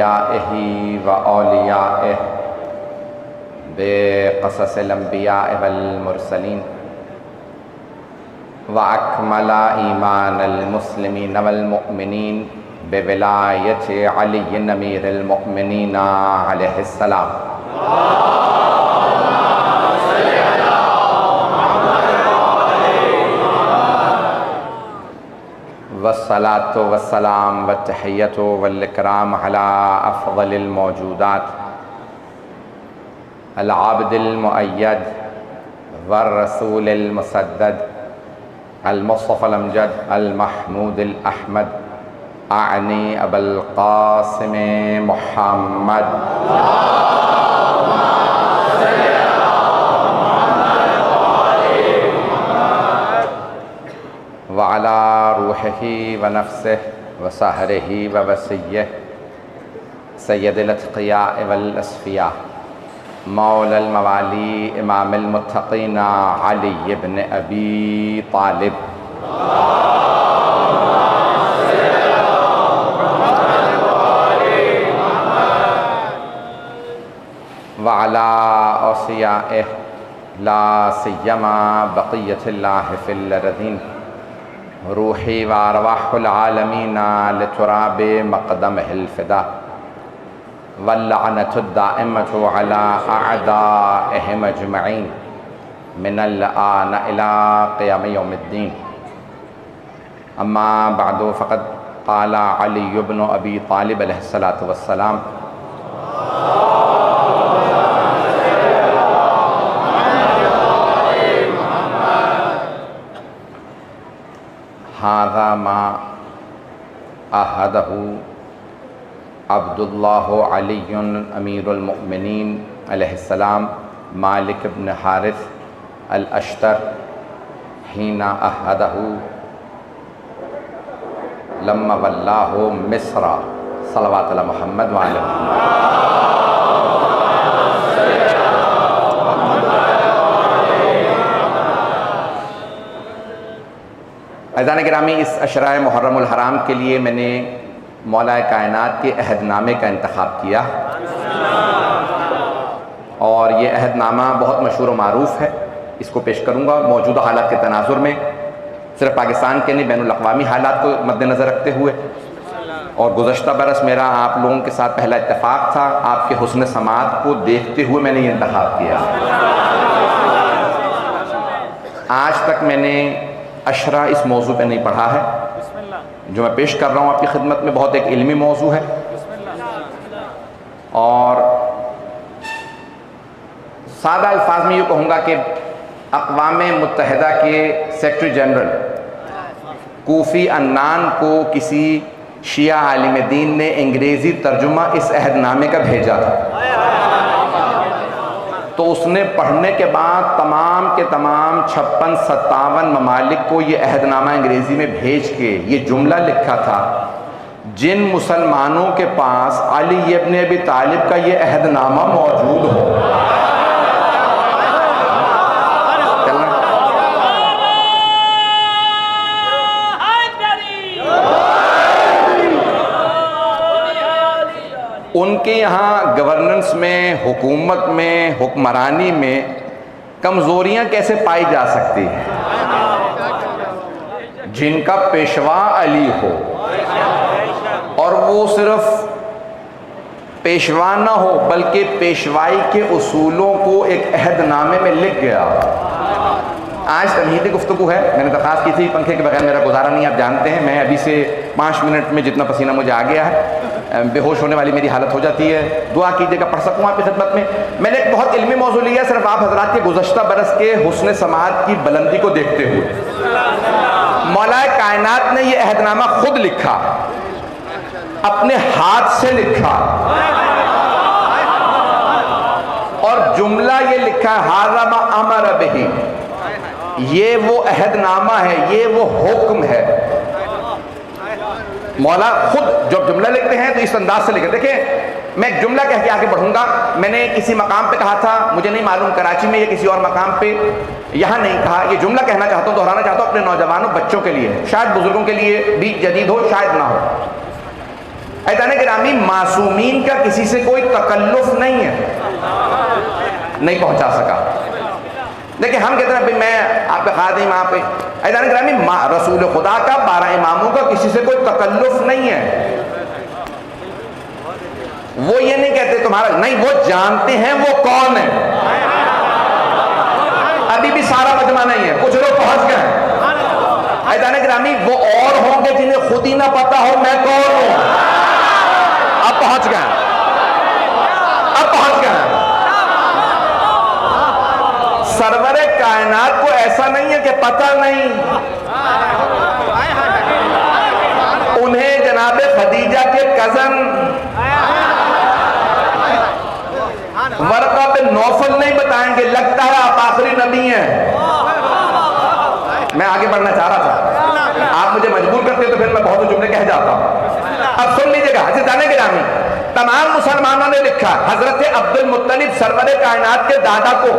و اولیائه بقصص الانبیاء والمرسلین واکمل ایمان المسلمین والمؤمنین بولایت علی امیر المؤمنین علیہ السلام. والصلاة والسلام والتحیۃ والاکرام علی افضل الموجودات العبد المؤید والرسول المسدد المصطفى الامجد المحمود الاحمد اعنی ابا القاسم محمد وعلى روحه ونفسه وسهره ووصيه سيد الاتقياء والاصفياء مولى الموالي امام المتقين علي بن ابي طالب وعلى اوصيائه لا سيما بقية الله في الأرضين روحی و ارواح العالمین لتراب مقدمہ الفدا واللعنة الدائمة على اعدائهم اجمعین من الآن الى قیام یوم الدین. اما بعد فقد قال علی بن ابی طالب علیہ الصلاۃ والسلام هذا ما عهده عبد الله علي امیر المؤمنین علیہ السلام مالک بن حارث الاشتر حين عهده لما ولاه مصر صلوات علی محمد وعلى عزیزان گرامی، اس عشرہ محرم الحرام کے لیے میں نے مولا کائنات کے عہد نامے کا انتخاب کیا اور یہ عہد نامہ بہت مشہور و معروف ہے. اس کو پیش کروں گا موجودہ حالات کے تناظر میں، صرف پاکستان کے نہیں بین الاقوامی حالات کو مد نظر رکھتے ہوئے. اور گزشتہ برس میرا آپ لوگوں کے ساتھ پہلا اتفاق تھا، آپ کے حسن سماعت کو دیکھتے ہوئے میں نے یہ انتخاب کیا. آج تک میں نے عشرہ اس موضوع پہ نہیں پڑھا ہے. جو میں پیش کر رہا ہوں آپ کی خدمت میں بہت ایک علمی موضوع ہے اور سادہ الفاظ میں یہ کہوں گا کہ اقوام متحدہ کے سیکرٹری جنرل کوفی عنان کو کسی شیعہ عالم دین نے انگریزی ترجمہ اس عہد نامے کا بھیجا تھا، تو اس نے پڑھنے کے بعد تمام کے تمام 56-57 ممالک کو یہ عہد نامہ انگریزی میں بھیج کے یہ جملہ لکھا تھا: جن مسلمانوں کے پاس علی ابن ابی طالب کا یہ عہد نامہ موجود ہو. ان کے یہاں گورننس میں، حکومت میں، حکمرانی میں کمزوریاں کیسے پائی جا سکتی ہیں؟ جن کا پیشوا علی ہو اور وہ صرف پیشوا نہ ہو بلکہ پیشوائی کے اصولوں کو ایک عہد نامے میں لکھ گیا. آج تمہیدی گفتگو ہے، میں نے درخواست کی تھی پنکھے کے بغیر میرا گزارا نہیں، آپ جانتے ہیں میں ابھی سے 5 منٹ میں جتنا پسینہ مجھے آ گیا ہے بے ہوش ہونے والی میری حالت ہو جاتی ہے. دعا کیجیے گا پڑھ سکوں آپ کی خدمت میں. میں نے ایک بہت علمی موضوع لیا صرف آپ حضرات کے گزشتہ برس کے حسن سماعت کی بلندی کو دیکھتے ہوئے. مولا کائنات نے یہ عہد نامہ خود لکھا، اپنے ہاتھ سے لکھا اور جملہ یہ لکھا ھذا ما امر بہ. یہ وہ عہد نامہ ہے، یہ وہ حکم ہے. مولا خود جب جملہ لکھتے ہیں تو اس انداز سے لکھتے. دیکھیں میں ایک جملہ کہہ کے آگے بڑھوں گا. میں نے کسی مقام پہ کہا تھا، مجھے نہیں معلوم کراچی میں یا کسی اور مقام پہ، یہاں نہیں کہا. یہ جملہ کہنا چاہتا ہوں، دہرانا چاہتا ہوں اپنے نوجوانوں بچوں کے لیے، شاید بزرگوں کے لیے بھی جدید ہو شاید نہ ہو. ایدان گرامی معصومین کا کسی سے کوئی تکلف نہیں ہے، نہیں پہنچا سکا، لیکن ہم کہتے ہیں بھئی میں آپ کے خادم آپ کے، ایدان گرامی رسول خدا کا 12 اماموں کا کسی سے کوئی تکلف نہیں ہے، وہ یہ نہیں کہتے تمہارا، نہیں، وہ جانتے ہیں وہ کون ہے، ابھی بھی سارا مجمع نہیں ہے، کچھ لوگ پہنچ گئے ہیں، ایدان گرامی وہ اور ہوں گے جنہیں خود ہی نہ پتا ہو میں کون ہوں، اب پہنچ گئے ہیں، اب پہنچ گئے ہیں۔ سرور کائنات کو ایسا نہیں ہے کہ پتہ نہیں، انہیں جناب خدیجہ کے کزن ورقہ بن نوفل نہیں بتائیں گے، لگتا ہے آپ آخری نبی ہیں۔ میں آگے بڑھنا چاہ رہا تھا، آپ مجھے مجبور کرتے تو پھر میں بہت جملے کہہ جاتا ہوں۔ اب سن لیجئے گا، عزیزان گرامی، تمام مسلمانوں نے لکھا حضرت عبد المطلب سرور کائنات کے دادا کو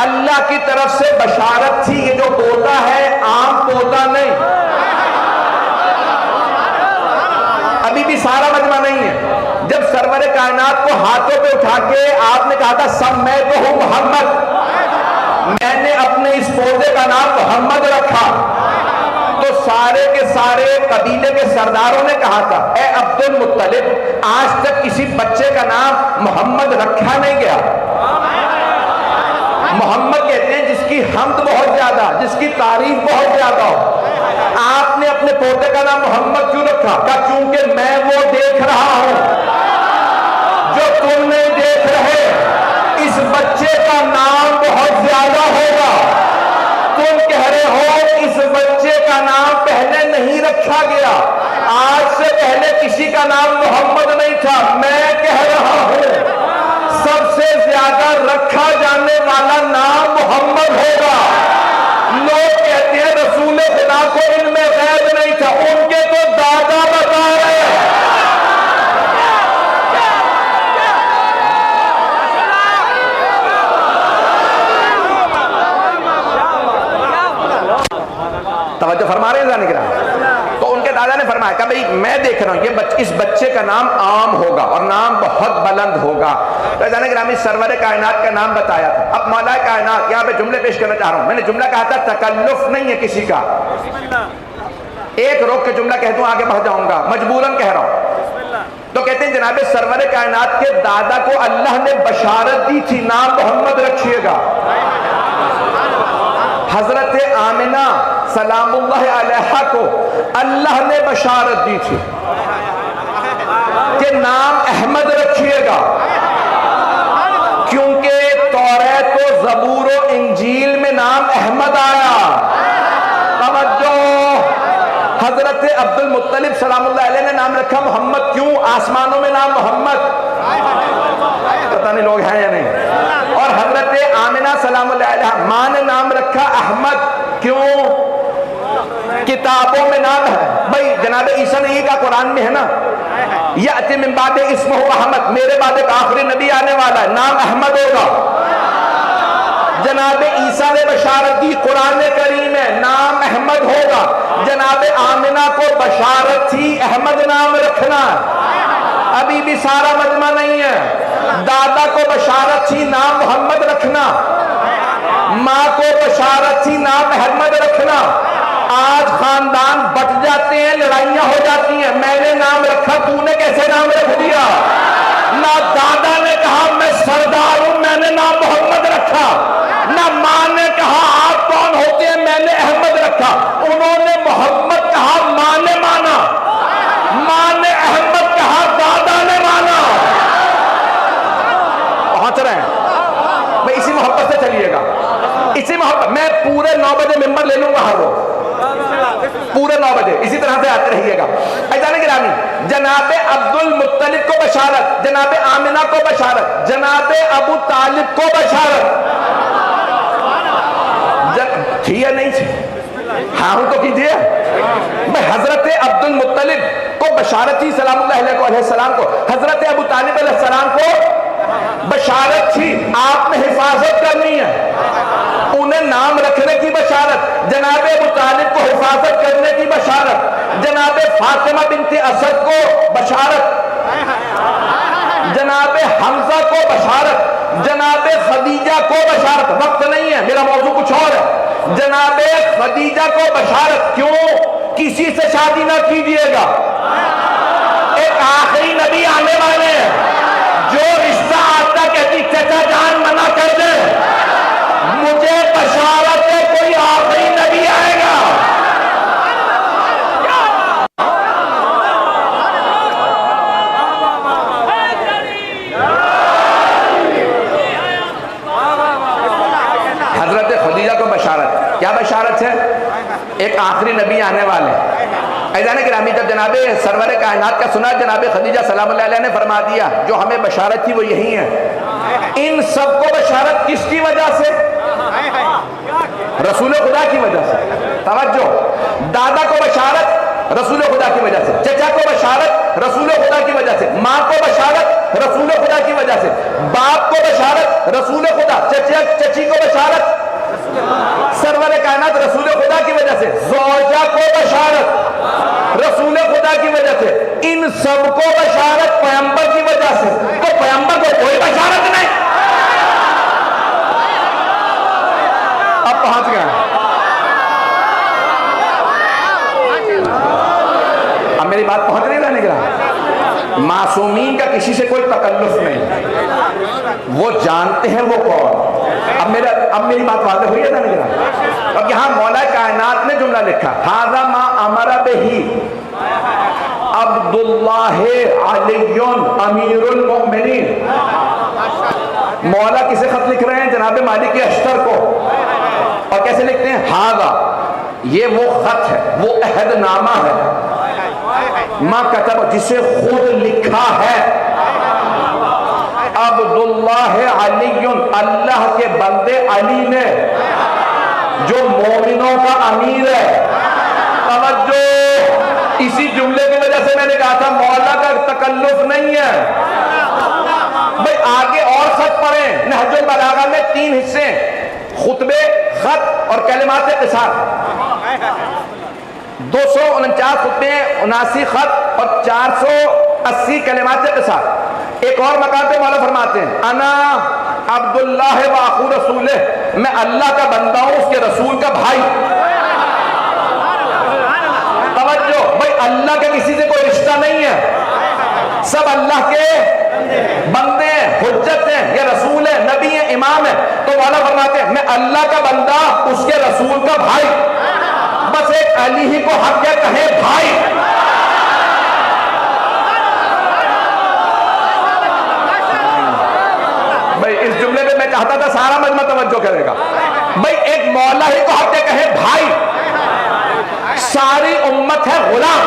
اللہ کی طرف سے بشارت تھی، یہ جو پوتا ہے عام پوتا نہیں، ابھی بھی سارا مجمع نہیں ہے۔ جب سرور کائنات کو ہاتھوں پہ اٹھا کے آپ نے کہا تھا سمیتہ محمد، میں نے اپنے اس پودے کا نام محمد رکھا، تو سارے کے سارے قبیلے کے سرداروں نے کہا تھا اے عبد المطلب آج تک کسی بچے کا نام محمد رکھا نہیں گیا۔ محمد کہتے ہیں جس کی حمد بہت زیادہ، جس کی تعریف بہت زیادہ ہو، آپ نے اپنے پوتے کا نام محمد کیوں رکھا؟ کہا کیونکہ میں وہ دیکھ رہا ہوں جو تم نہیں دیکھ رہے، اس بچے کا نام بہت زیادہ ہوگا، تم کہہ رہے ہو اس بچے کا نام پہلے نہیں رکھا گیا، آج سے پہلے کسی کا نام محمد نہیں تھا، میں کہہ رہا ہوں سب سے زیادہ رکھا جانے والا نام محمد ہوگا۔ لوگ کہتے ہیں رسول خدا کو ان میں غیب نہیں تھا، ان کے تو دادا بتا رہے ہیں۔ توجہ فرما رہے ہیں جانے کے نام، تو ان کے دادا نے فرمایا کہ بھئی میں دیکھ رہا ہوں یہ اس بچے کا نام عام ہوگا اور نام بہت بلند ہوگا۔ تو جانے کے نامی سرور کائنات کا نام بتایا تھا۔ اب مولا کائنات، یہاں پہ جملے پیش کرنا چاہ رہا ہوں، میں نے جملہ کہا تھا تکلف نہیں ہے کسی کا، ایک روک کے جملہ کہہ دوں آگے بڑھ جاؤں گا، مجبوراً کہہ رہا ہوں۔ تو کہتے ہیں جناب سرور کائنات کے دادا کو اللہ نے بشارت دی تھی نام محمد رکھیے گا۔ حضرت آمنہ سلام اللہ علیہا کو اللہ نے بشارت دی تھی کہ نام احمد رکھیے گا، کیونکہ توریت و زبور و انجیل میں نام احمد آیا۔ توجہ، حضرت عبد المطلب سلام اللہ علیہ نے نام رکھا محمد، کیوں؟ آسمانوں میں نام محمد، پتہ نہیں لوگ ہیں یا نہیں۔ اور حضرت آمنہ سلام اللہ علیہ ماں نے نام رکھا احمد، کیوں؟ کتابوں میں نام ہے، بھئی جناب عیسیٰ نے یہ کہا قرآن میں ہے نا، یأتی من بعد اسمہ احمد، میرے بعد ایک آخری نبی آنے والا ہے نام احمد ہوگا۔ جناب عیسیٰ نے بشارت دی قرآن کریم ہے نام احمد ہوگا۔ جناب آمنہ کو بشارت تھی احمد نام رکھنا، ابھی بھی سارا مجمع نہیں ہے۔ دادا کو بشارت تھی نام محمد رکھنا، ماں کو بشارت تھی نام احمد رکھنا۔ آج خاندان بٹ جاتے ہیں، لڑائیاں ہو جاتی ہیں، میں نے نام رکھا تو نے کیسے نام رکھ دیا؟ نہ دادا نے کہا میں سردار ہوں میں نے نام محمد رکھا، نہ ماں نے کہا آپ کون ہوتے ہیں میں نے احمد رکھا، انہوں نے محمد کہا ماں نے مانا، ماں نے احمد کہا دادا نے مانا۔ پہنچ رہے ہیں میں، اسی محبت سے چلیے گا، اسی محبت، میں پورے 9 بجے ممبر لے لوں گا ہر روز، پورے 9 بجے اسی طرح سے آتے رہیے گا۔ ایدان گرامی، جناب عبد المطلب کو بشارت، جناب آمنہ کو بشارت، جناب ابو طالب کو بشارت تھی یا نہیں تھی؟ ہاں ہوں تو کیجئے۔ میں حضرت عبد المطلب کو بشارت تھی سلام اللہ علیہ السلام کو، حضرت ابو طالب علیہ السلام کو بشارت تھی آپ نے حفاظت کرنی ہے، انہیں انہیں نام رکھنے کی بشارت، جناب ابو طالب کو حفاظت کرنے کی بشارت، جناب فاطمہ بنت اسد کو بشارت، جناب حمزہ کو بشارت، جناب خدیجہ کو بشارت. وقت نہیں ہے، میرا موضوع کچھ اور ہے. جناب خدیجہ کو بشارت. کیوں؟ کسی سے شادی نہ کیجئے گا، ایک آخری نبی آنے والے ہیں، جو رشتہ آتا کہتی چچا جان منع کر دے، مجھے بشارت ہے کوئی آخری نبی آئے گا. حضرت خدیجہ کو بشارت. کیا بشارت ہے؟ ایک آخری نبی آنے والے. عزیزان گرامی، جب جناب سرور کائنات کا سنا، جناب خدیجہ سلام اللہ علیہ نے فرما دیا جو ہمیں بشارت تھی وہ یہی ہے. ان سب کو بشارت کس کی وجہ سے؟ رسول خدا کی وجہ سے. توجہ، دادا کو بشارت رسول خدا کی وجہ سے، چچا کو بشارت رسول خدا کی وجہ سے، ماں کو بشارت رسول خدا کی وجہ سے، باپ کو بشارت رسول خدا، چچی کو بشارت سرور کائنات رسول خدا کی وجہ سے، زوجہ کو بشارت رسول خدا کی وجہ سے. ان سب کو بشارت پیغمبر کی وجہ سے. تو پیغمبر کو کوئی بشارت نہیں. اب پہنچ گیا. اب میری بات پہنچ نہیں رہنے گرا. معصومین کا کسی سے کوئی تکلف نہیں، وہ جانتے ہیں وہ کون. اب میری بات واضح ہوئی ہے نا نگران. اب یہاں مولا کائنات نے جملہ لکھا، ھذا ما امر بہ عبداللہ علی امیر المؤمنین. مولا کسے خط لکھ رہے ہیں؟ جناب مالک اشتر کو. اور کیسے لکھتے ہیں؟ ھذا، یہ وہ خط ہے، وہ عہد نامہ ہے، ما کتب، جسے خود لکھا ہے عبداللہ علی، اللہ کے بندے علی نے، جو مومنوں کا امیر ہے. توجہ، اسی جملے کی وجہ سے میں نے کہا تھا مولا کا تکلف نہیں ہے. بھئی آگے اور خط پڑھیں. نہج البلاغہ میں 3 حصے، خطبے، خط اور کلمات قصار. 249 خطبے، 79 خط اور 480 کلمات قصار. ایک اور مقام پہ مولا فرماتے ہیں انا عبداللہ و اخو رسولہ، میں اللہ کا بندہ ہوں، اس کے رسول کا بھائی. توجہ، بھائی اللہ کا کسی سے کوئی رشتہ نہیں ہے، سب اللہ کے بندے ہیں، حجت ہیں، یہ رسول ہے، نبی ہے، امام ہے. تو مولا فرماتے ہیں میں اللہ کا بندہ، اس کے رسول کا بھائی. بس ایک علی ہی کو حق ہے کہیں بھائی. بھئی اس جملے میں چاہتا تھا سارا مجمع توجہ کرے گا. بھئی ایک مولا ہی کو حق ہے کہیں بھائی. ساری امت ہے غلام.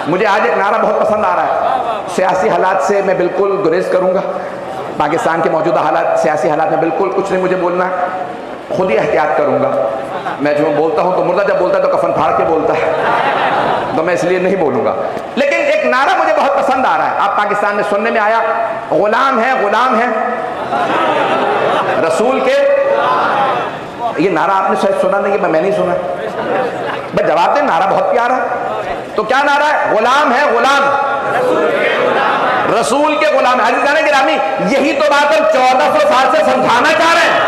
مجھے آج ایک نعرہ بہت پسند آ رہا ہے. سیاسی حالات سے میں بالکل گریز کروں گا. پاکستان کے موجودہ حالات، سیاسی حالات میں بالکل کچھ نہیں مجھے بولنا ہے، خود ہی احتیاط کروں گا. میں جو بولتا ہوں تو مردہ جب بولتا ہے تو کفن پھاڑ کے بولتا ہے، تو میں اس لیے نہیں بولوں گا. لیکن ایک نعرہ مجھے بہت پسند آ رہا ہے، آپ پاکستان میں سننے میں آیا، غلام ہے، غلام ہے رسول کے. یہ نعرہ آپ نے شاید سنا نہیں ہے، میں نہیں سنا. بس جواب دیں، نعرہ بہت پیارا ہے. تو کیا نعرہ ہے؟ غلام ہے، غلام رسول کے غلام ہے. عزیزان گرامی، یہی تو بات ہم 1400 سال سے سمجھانا چاہ رہے ہیں.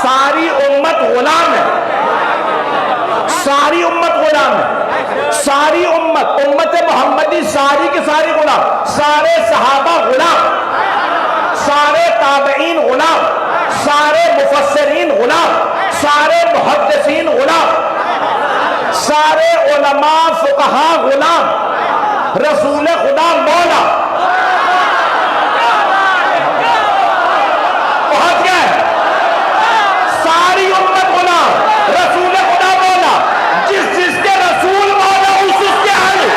ساری امت غلام ہے، ساری امت غلام ہے، ساری امت محمدی ساری کی ساری غلام. سارے صحابہ غلام، سارے تابعین غلام، سارے مفسرین غلام، سارے محدثین غلام، سارے علماء فقہاء غلام، رسول خدا مولا. پہنچ گئے. ساری امت غلام، رسول خدا مولا. جس جس کے رسول مولا اس کے حل.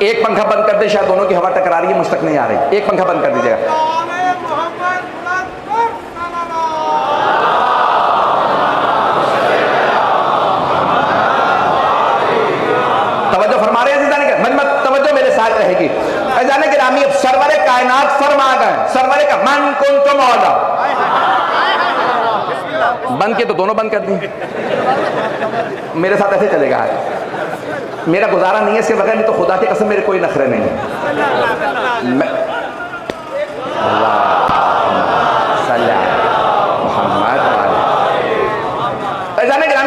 ایک پنکھا بند کر دے، شاید دونوں کی ہوا ٹکرا رہی ہے، مجھ تک نہیں آ رہی، ایک پنکھا بند کر دیجیے گا۔ توجہ فرما رہے ہیں عزیزان کے مجمع، توجہ میرے ساتھ رہے گی۔ عزیزان گرامی، اب سرور کائنات فرما گئے، سرور کا من کنت مولا، بند کیے تو دونوں بند کر دیں، میرے ساتھ ایسے چلے گا آج، میرا گزارا نہیں ہے اس کے بغیر، نہیں تو خدا کی قسم میرے کوئی نخرے نہیں ہے۔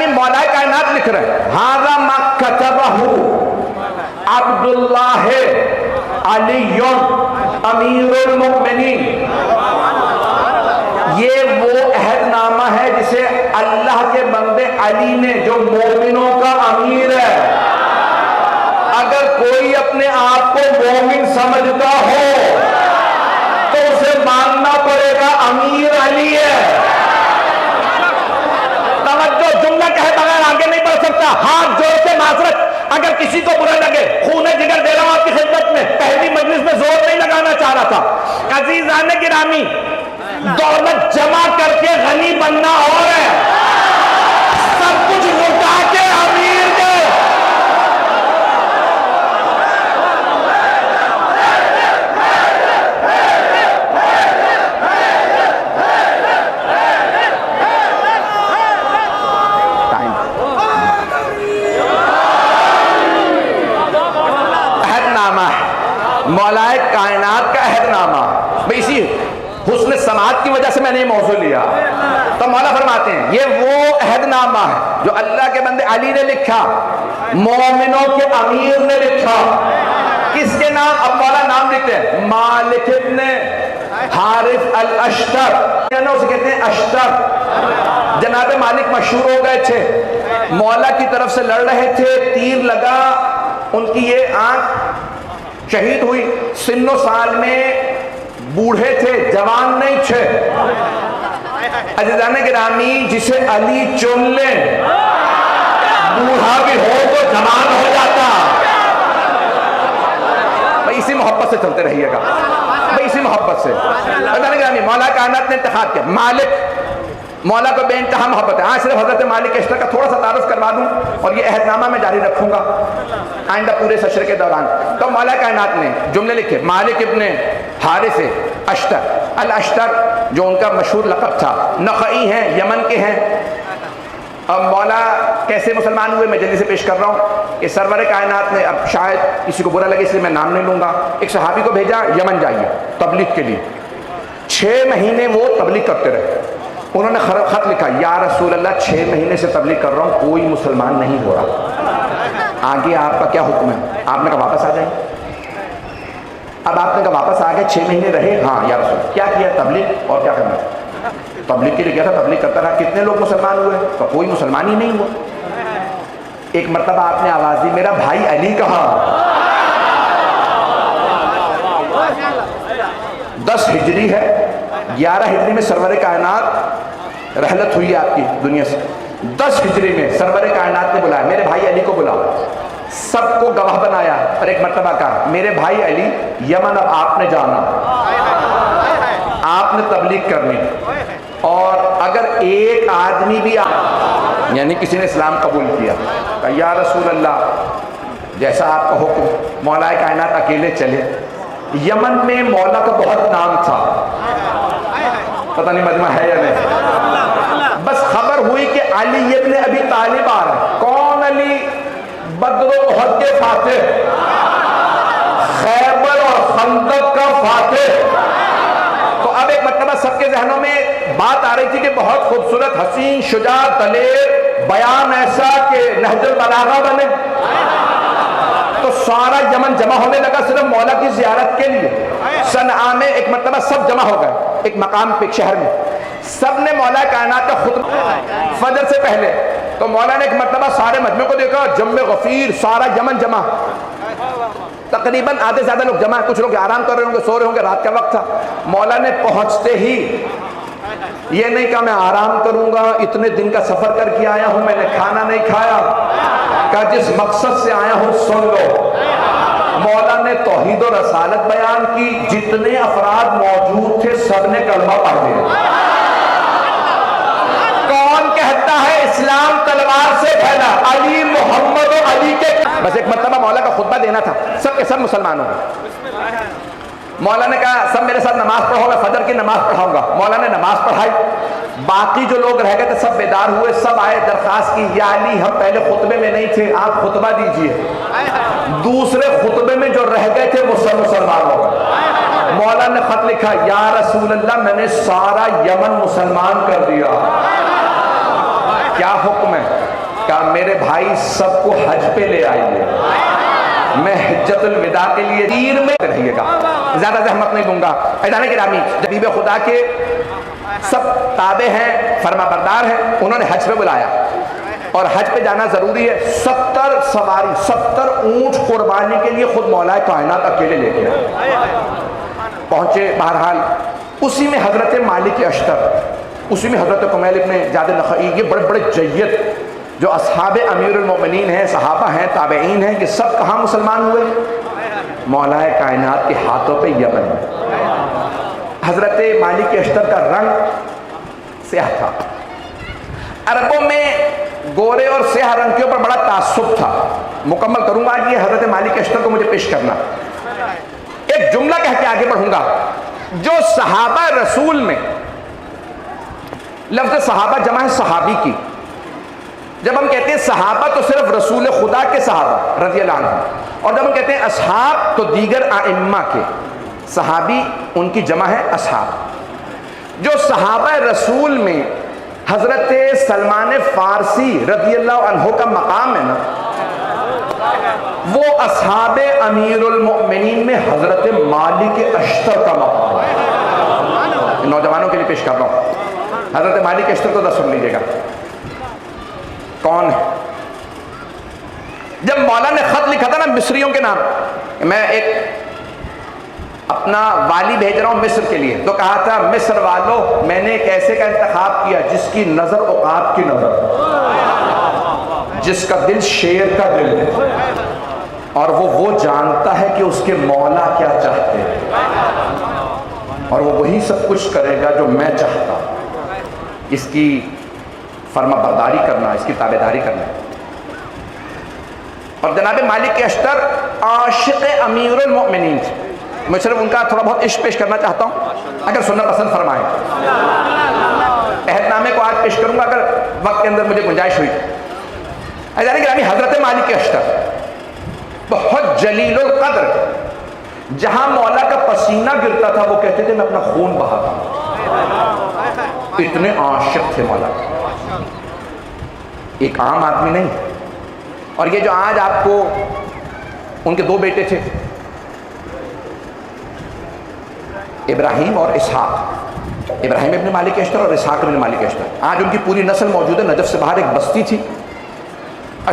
مولا کائنات لکھ رہے ہیں ھذا ما کتبہ عبداللہ علی امیر المؤمنین، یہ وہ عہد نامہ ہے جسے اللہ کے بندے علی نے، جو مومنوں کا امیر ہے، اگر کوئی اپنے آپ کو مومن سمجھتا ہو تو اسے ماننا پڑے گا امیر علی ہے۔ توجہ، جملہ کہے بغیر آگے نہیں بڑھ سکتا، ہاتھ جوڑ کے معذرت اگر کسی کو برا لگے، خون جگر دے رہا ہوں آپ کی خدمت میں، پہلی مجلس میں زور نہیں لگانا چاہ رہا تھا۔ عزیزان گرامی، دولت جمع کر کے غنی بننا اور ہے، سب کچھ لٹا کے امیر دے۔ مولا کائنات کا عہد نامہ، بھئی اسی حسن سماعت کی وجہ سے میں نے یہ موضوع لیا، تو مولا فرماتے ہیں یہ وہ عہد نامہ ہے جو اللہ کے بندے علی نے لکھا، مومنوں کے امیر نے لکھا۔ کس کے نام؟ اب مولا نام لکھتے ہیں، مالک ابن حارث الاشتر، اسے کہتے ہیں اشتر۔ جناب مالک مشہور ہو گئے تھے، مولا کی طرف سے لڑ رہے تھے، تیر لگا، ان کی یہ آنکھ شہید ہوئی، سن و سال میں بوڑھے تھے، جوان نہیں تھے۔ عزیزان گرامی، جسے علی چن لے بوڑھا بھی ہو تو جوان ہو جاتا۔ بھئی اسی محبت سے چلتے رہیے گا، بھئی اسی محبت سے۔ عزیزان گرامی، مولا کائنات نے انتخاب کیا، مالک، مولا کو بے انتہا محبت ہے۔ آج صرف حضرت مالک اشتر کا تھوڑا سا تعارف کروا دوں اور یہ عہد نامہ میں جاری رکھوں گا آئندہ پورے سشر کے دوران۔ تو مولا کائنات نے جملے لکھے، مالک ابن حارث اشتر الاشتر، جو ان کا مشہور لقب تھا، نخعی ہیں، یمن کے ہیں۔ اب مولا کیسے مسلمان ہوئے میں جلدی سے پیش کر رہا ہوں کہ سرور کائنات نے، اب شاید کسی کو برا لگے اس لیے میں نام نہیں لوں گا، ایک صحابی کو بھیجا یمن جائیے تبلیغ کے لیے، 6 مہینے وہ تبلیغ کرتے رہے۔ انہوں نے خط لکھا، یا رسول اللہ 6 مہینے سے تبلیغ کر رہا ہوں، کوئی مسلمان نہیں ہو رہا، آگے آپ کا کیا حکم ہے؟ آپ نے کہا واپس آ جائیں۔ اب آپ نے کہا واپس آ گئے، 6 مہینے رہے، ہاں یا رسول، کیا کیا؟ تبلیغ، اور کیا کرنا؟ تبلیغ کے لیے گیا تھا، تبلیغ کرتا رہا۔ کتنے لوگ مسلمان ہوئے؟ تو کوئی مسلمان ہی نہیں ہوا۔ ایک مرتبہ آپ نے آواز دی، میرا بھائی علی کہاں؟ 10 ہجری ہے، 11 ہجری میں سرور کائنات رحلت ہوئی آپ کی دنیا سے، 10 ہجری میں سرور کائنات نے بلایا، میرے بھائی علی کو بلاؤ، سب کو گواہ بنایا، اور ایک مرتبہ کہا، میرے بھائی علی، یمن اب آپ نے جانا، آپ نے تبلیغ کرنی، اور اگر ایک آدمی بھی یعنی کسی نے اسلام قبول کیا، کہا یا رسول اللہ جیسا آپ کا حکم۔ مولا کائنات اکیلے چلے، یمن میں مولا کا بہت نام تھا، پتہ نہیں مجمع ہے یا نہیں، بس خبر ہوئی کہ علی ابن ابی طالب آ رہا ہے۔ کون علی؟ بدر و احد کے فاتح، خیبر اور خندق کا فاتح۔ تو اب ایک مرتبہ سب کے ذہنوں میں بات آ رہی تھی کہ بہت خوبصورت، حسین، شجاع، دلیر، بیان ایسا کہ نہج البلاغہ بنے۔ تو سارا یمن جمع ہونے لگا صرف مولا کی زیارت کے لیے۔ صنعاء میں ایک مرتبہ سب جمع ہو گئے، ایک مقام پہ، ایک شہر میں، سب نے مولا کائنات کا خطبہ فجر سے پہلے۔ تو مولا نے ایک مرتبہ سارے مجمع کو دیکھا، جم غفیر، سارا یمن جمع، تقریباً آدھے زیادہ لوگ جمع، کچھ لوگ آرام کر رہے ہوں گے، سو رہے ہوں گے، رات کا وقت تھا۔ مولا نے پہنچتے ہی یہ نہیں کہا میں آرام کروں گا، اتنے دن کا سفر کر کے آیا ہوں، میں نے کھانا نہیں کھایا، کہا جس مقصد سے آیا ہوں سن لو، مولا نے توحید و رسالت بیان کی، جتنے افراد موجود تھے سب نے کلمہ پڑھ لیا۔ کون کہتا ہے اسلام تلوار سے پھیلا؟ علی، محمد و علی کے۔ بس ایک مرتبہ مولا کا خطبہ دینا تھا، سب کے سب مسلمان ہو گئے۔ مولا نے کہا سب میرے ساتھ نماز پڑھو، میں فجر کی نماز پڑھاؤں گا۔ مولا نے نماز پڑھائی، باقی جو لوگ رہ گئے تھے سب بیدار ہوئے، سب آئے، درخواست کی یا علی ہم پہلے خطبے میں نہیں تھے، آپ خطبہ دیجئے۔ دوسرے خطبے میں جو رہ گئے تھے وہ سب مسلمان ہو گئے۔ مولا نے خط لکھا، یا رسول اللہ میں نے سارا یمن مسلمان کر دیا۔ کیا حکم ہے؟ کہا میرے بھائی سب کو حج پہ لے آئیے، میں حجت الوداع کے لیے دیر میں رہیے گا، زیادہ زحمت نہیں دوں گا۔ عزیزان گرامی، حبیب خدا کے سب تابع ہیں، فرما بردار ہیں، انہوں نے حج پہ بلایا اور حج پہ جانا ضروری ہے۔ 70 سواری، 70 اونٹ قربانی کے لیے خود مولا کائنات اکیلے لے کے آئے۔ پہنچے، بہرحال اسی میں حضرت مالک اشتر، اسی میں حضرت کمیل ابن جاد نخعی، یہ بڑے بڑے جید جو اصحاب امیر المومنین ہیں، صحابہ ہیں، تابعین ہیں، یہ سب کہاں مسلمان ہوئے؟ مولا کائنات کے ہاتھوں پہ یمن۔ حضرت مالک اشتر کا رنگ سیاہ تھا، عربوں میں گورے اور سیاہ رنگ کے اوپر بڑا تعصب تھا۔ مکمل کروں گا آج یہ حضرت مالک اشتر کو مجھے پیش کرنا۔ ایک جملہ کہہ کے آگے بڑھوں گا، جو صحابہ رسول میں، لفظ صحابہ جمع ہے صحابی کی، جب ہم کہتے ہیں صحابہ تو صرف رسول خدا کے صحابہ رضی اللہ عنہ، اور جب ہم کہتے ہیں اصحاب تو دیگر ائمہ کے، صحابی ان کی جمع ہے اصحاب۔ جو صحابہ رسول میں حضرت سلمان فارسی رضی اللہ عنہ کا مقام ہے نا، وہ اصحاب امیر المؤمنین میں حضرت مالک اشتر کا مقام ہے۔ نوجوانوں کے لیے پیش کر رہا ہوں، حضرت مالک اشتر کو سن لیجیے گا کون ہے۔ جب مولا نے خط لکھا تھا نا مصریوں کے نام، میں ایک اپنا والی بھیج رہا ہوں مصر کے لیے، تو کہا تھا مصر والو میں نے ایک ایسے کا انتخاب کیا جس کی نظر عقاب کی نظر، جس کا دل شیر کا دل ہے، اور وہ جانتا ہے کہ اس کے مولا کیا چاہتے ہیں، اور وہ وہی سب کچھ کرے گا جو میں چاہتا ہوں۔ اس کی فرما برداری کرنا، اس کی تابع داری کرنا۔ اور جناب مالک اشتر عاشق امیر المؤمنین تھے۔ میں صرف ان کا تھوڑا بہت عشق پیش کرنا چاہتا ہوں، اگر سننا پسند فرمائیں۔ عہد نامے کو آج پیش کروں گا اگر وقت کے اندر مجھے گنجائش ہوئی۔ عزیزان گرامی، حضرت مالک اشتر بہت جلیل القدر، جہاں مولا کا پسینہ گرتا تھا وہ کہتے تھے میں اپنا خون بہاتا ہوں، اتنے عاشق تھے مولا، ایک عام آدمی نہیں۔ اور یہ جو آج آپ کو، ان کے 2 بیٹے تھے، ابراہیم اور اسحاق، ابراہیم ابن مالک اشتر اور اسحاق ابن مالک اشتر، آج ان کی پوری نسل موجود ہے۔ نجف سے باہر ایک بستی تھی،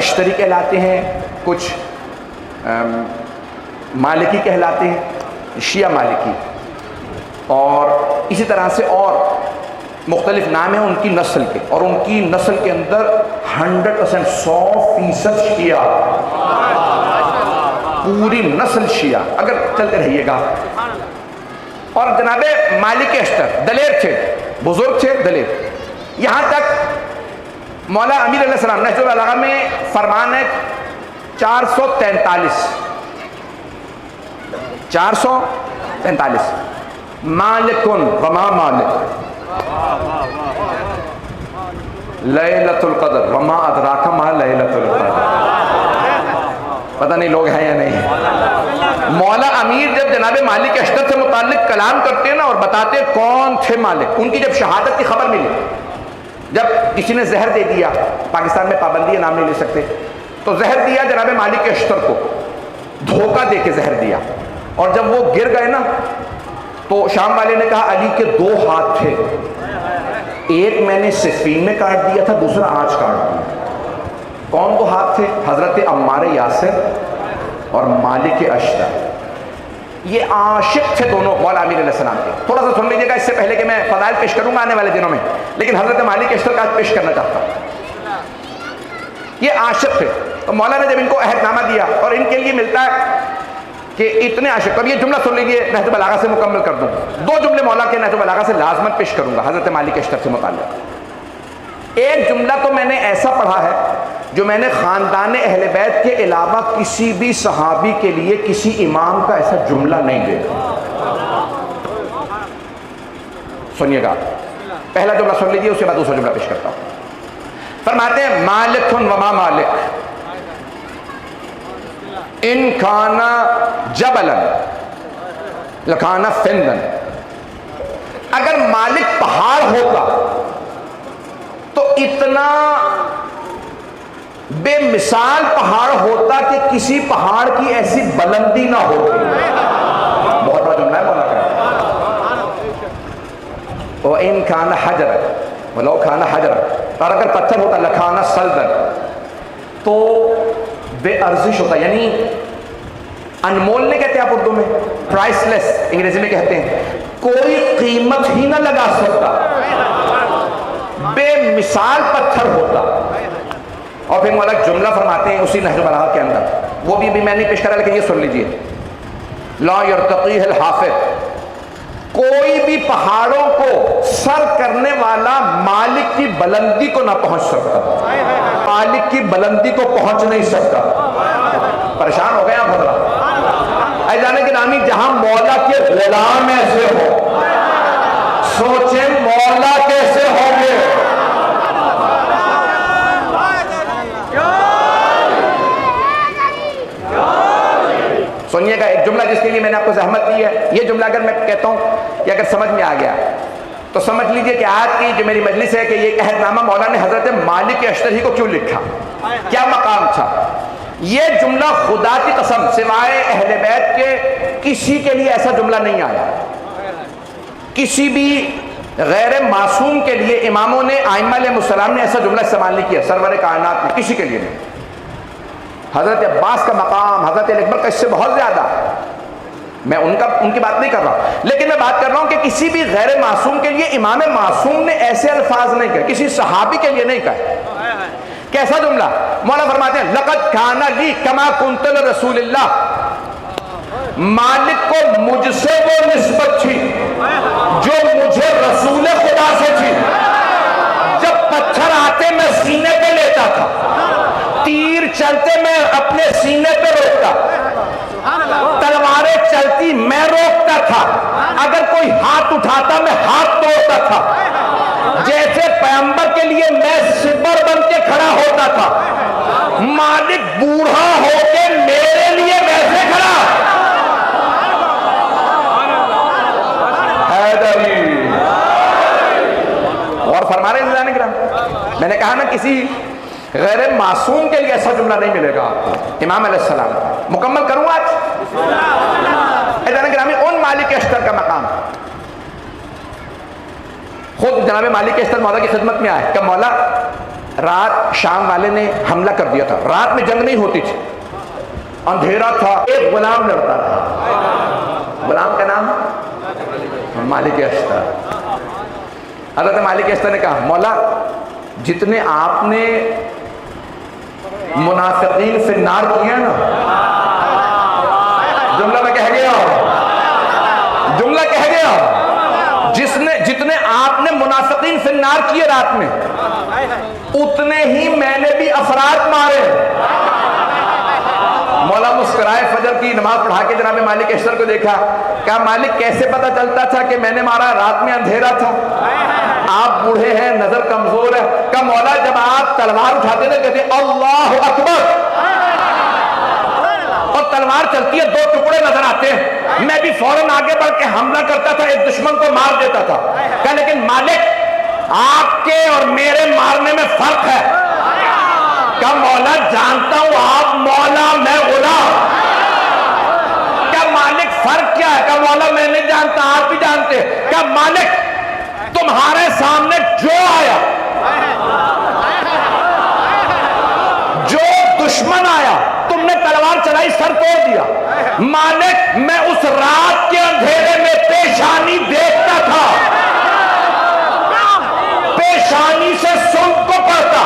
اشتری کہلاتے ہیں، کچھ مالکی کہلاتے ہیں، شیعہ مالکی، اور اسی طرح سے اور مختلف نام ہیں ان کی نسل کے، اور ان کی نسل کے اندر 100% 100% شیعہ، پوری نسل شیعہ، اگر چلتے رہیے گا۔ اور جناب مالک اشتر دلیر تھے، بزرگ تھے، دلیر، یہاں تک مولا امیر علیہ السلام نہج البلاغہ میں فرمان ہے 443 مالکن وما مالک لیلۃ القدر وما ادراک ما لیلۃ القدر۔ پتہ نہیں لوگ ہیں یا نہیں۔ مولا امیر جب جناب مالک اشتر سے متعلق کلام کرتے ہیں نا اور بتاتے کون تھے مالک، ان کی جب شہادت کی خبر ملی، جب کسی نے زہر دے دیا، پاکستان میں پابندی ہے نام نہیں لے سکتے، تو زہر دیا جناب مالک اشتر کو، دھوکہ دے کے زہر دیا، اور جب وہ گر گئے نا تو شام والے نے کہا علی کے 2 ہاتھ تھے، ایک میں نے صفین میں کاٹ دیا تھا، دوسرا آج کاٹ دیا۔ کون 2 ہاتھ تھے؟ حضرت عمار یاسر اور مالک اشتر، یہ عاشق تھے دونوں مولا امیر علیہ السلام کے۔ تھوڑا سا سن لیجیے گا اس سے پہلے کہ میں فضائل پیش کروں گا آنے والے دنوں میں، لیکن حضرت مالک اشتر کا آج پیش کرنا چاہتا ہوں۔ یہ عاشق تھے، تو مولا نے جب ان کو عہد نامہ دیا، اور ان کے لیے ملتا ہے کہ اتنے عاشق. اب یہ جملہ سن لیجیے, نہج البلاغہ سے مکمل کر دوں. 2 جملے مولا کے نہج البلاغہ سے لازماً پیش کروں گا حضرت مالک اشتر سے متعلق. ایک جملہ تو میں نے ایسا پڑھا ہے جو میں نے خاندان اہل بیت کے علاوہ کسی بھی صحابی کے لیے کسی امام کا ایسا جملہ نہیں دیکھا. سنیے گا, پہلا جملہ سن لیجیے, اس کے بعد دوسرا جملہ پیش کرتا ہوں. فرماتے ہیں مالک وما مالک ان کھانا جبلن لکھانا فندن. اگر مالک پہاڑ ہوتا تو اتنا بے مثال پہاڑ ہوتا کہ کسی پہاڑ کی ایسی بلندی نہ ہوتی. بہت بڑا جملہ ہے مولا کا. وَإِن كَانَ حَجَرًا وَلَوْ كَانَ حَجَرًا, اور اگر پتھر ہوتا لکھانا سلدن, تو بے ارزش ہوتا, یعنی انمول نہیں کہتے آپ اردو میں, پرائس لیس انگریزی میں کہتے ہیں, کوئی قیمت ہی نہ لگا سکتا, بے مثال پتھر ہوتا. اور پھر مولا جملہ فرماتے ہیں اسی نہج البلاغہ کے اندر, وہ بھی میں نہیں پیش کرا لیکن یہ سن لیجئے. لا یرتقیہ الحافظ, کوئی بھی پہاڑوں کو سر کرنے والا مالک کی بلندی کو نہ پہنچ سکتا, مالک کی بلندی کو پہنچ نہیں سکتا. پریشان ہو گئے آپ حضرات. ایزان گرامی, جہاں مولا کے غلام ایسے ہو, سوچیں مولا کیسے ہوں گے. سنیے گا ایک جملہ جس کے لیے میں نے آپ کو زحمت دی ہے. یہ جملہ اگر میں کہتا ہوں کہ اگر سمجھ میں آ گیا تو سمجھ لیجئے کہ آج کی جو میری مجلس ہے کہ یہ عہد نامہ مولا نے حضرت مالک اشتری کو کیوں لکھا, کیا مقام تھا. یہ جملہ خدا کی قسم سوائے اہل بیت کے کسی کے لیے ایسا جملہ نہیں آیا. کسی بھی غیر معصوم کے لیے اماموں نے, ائمہ علیہ السلام نے ایسا جملہ استعمال نہیں کیا, سرور کائنات نے کسی کے لیے نہیں. حضرت عباس کا مقام, حضرت اکبر کا اس سے بہت زیادہ. میں ان کی بات نہیں کر رہا, لیکن میں بات کر رہا ہوں کہ کسی بھی غیر معصوم کے لیے امام معصوم نے ایسے الفاظ نہیں کہے, کسی صحابی کے لیے نہیں کہے. کیسا جملہ. مولا فرماتے ہیں لقد کان لی کما کنت لرسول اللہ, مالک کو مجھ سے وہ نسبت تھی جو مجھے رسول خدا سے تھی. جب پتھر آتے میں سینے پہ لیتا تھا, تیر چلتے میں اپنے سینے پہ روکتا, تلواریں چلتی میں روکتا تھا, اگر کوئی ہاتھ اٹھاتا میں ہاتھ توڑتا تھا. جیسے پیغمبر کے لیے میں سپر بن کے کھڑا ہوتا تھا, مالک بوڑھا ہو کے میرے لیے ویسے کھڑا. اور فرما رہے ہیں, میں نے کہا نا کسی غیر معصوم کے لیے ایسا جملہ نہیں ملے گا آپ کو. امام علیہ السلام مکمل کروں آج. گرامی ان مالک اشتر کا مقام, خود جناب مالک اشتر مولا کی خدمت میں آئے کہ مولا رات شام والے نے حملہ کر دیا تھا, رات میں جنگ نہیں ہوتی تھی, اندھیرا تھا, ایک غلام لڑتا تھا, غلام کا نام مالک اشتر. حضرت مالک اشتر نے کہا مولا جتنے آپ نے منافقین فی النار کیا نا, جملہ میں کہہ گیا, جملہ کہہ گیا, جتنے آپ نے منافقین فی النار کیے رات میں, اتنے ہی میں نے بھی افراد مارے. مولا مسکرائے, فجر کی نماز پڑھا کے جناب مالک اشتر کو دیکھا, کہا مالک کیسے پتا چلتا تھا کہ میں نے مارا, رات میں اندھیرا تھا, آپ بوڑھے ہیں, نظر کمزور ہے. کہا مولا جب آپ تلوار اٹھاتے تھے کہتے اللہ اکبر, اور تلوار چلتی ہے 2 ٹکڑے نظر آتے ہیں, میں بھی فوراً آگے بڑھ کے حملہ کرتا تھا, ایک دشمن کو مار دیتا تھا. کہا لیکن مالک آپ کے اور میرے مارنے میں فرق ہے. کہا مولا جانتا ہوں آپ مولا میں غلام. کہا مالک فرق کیا ہے. کہا مولا میں نہیں جانتا, آپ بھی جانتے. کہا مالک تمہارے سامنے جو آیا, جو دشمن آیا, تم نے تلوار چلائی, سر توڑ دیا. مالک میں اس رات کے اندھیرے میں پیشانی دیکھتا تھا, پیشانی سے سن کو پڑھتا.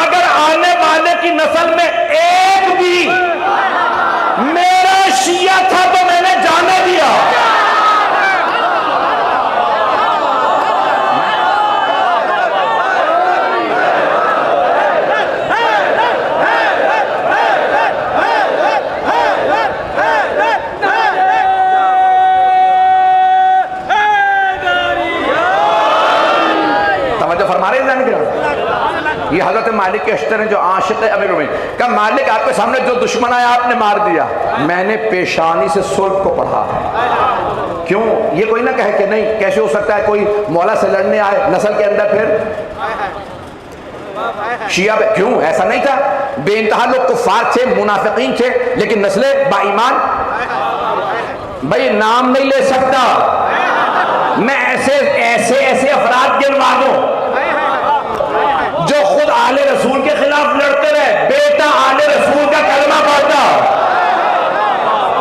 اگر آنے والے کی نسل میں ایک بھی میرا شیعہ اشتر ہیں جو عاشق امیر المومنین. کہا مالک آپ کے سامنے جو دشمن آیا آپ نے مار دیا. میں نے پیشانی سے صلح کو پڑھا ہے. کیوں؟ یہ کوئی نہ کہے کہ نہیں کیسے ہو سکتا ہے کوئی مولا سے لڑنے آئے نسل کے اندر پھر شیعہ پہ. کیوں؟ ایسا نہیں تھا. بے انتہا لوگ کفار تھے منافقین تھے لیکن نسلیں با ایمان. بھائی نام نہیں لے سکتا میں ایسے افراد گنوا دوں جو خود آل رسول کے خلاف لڑتے رہے. بیٹا آل رسول کا کلمہ پڑھتا.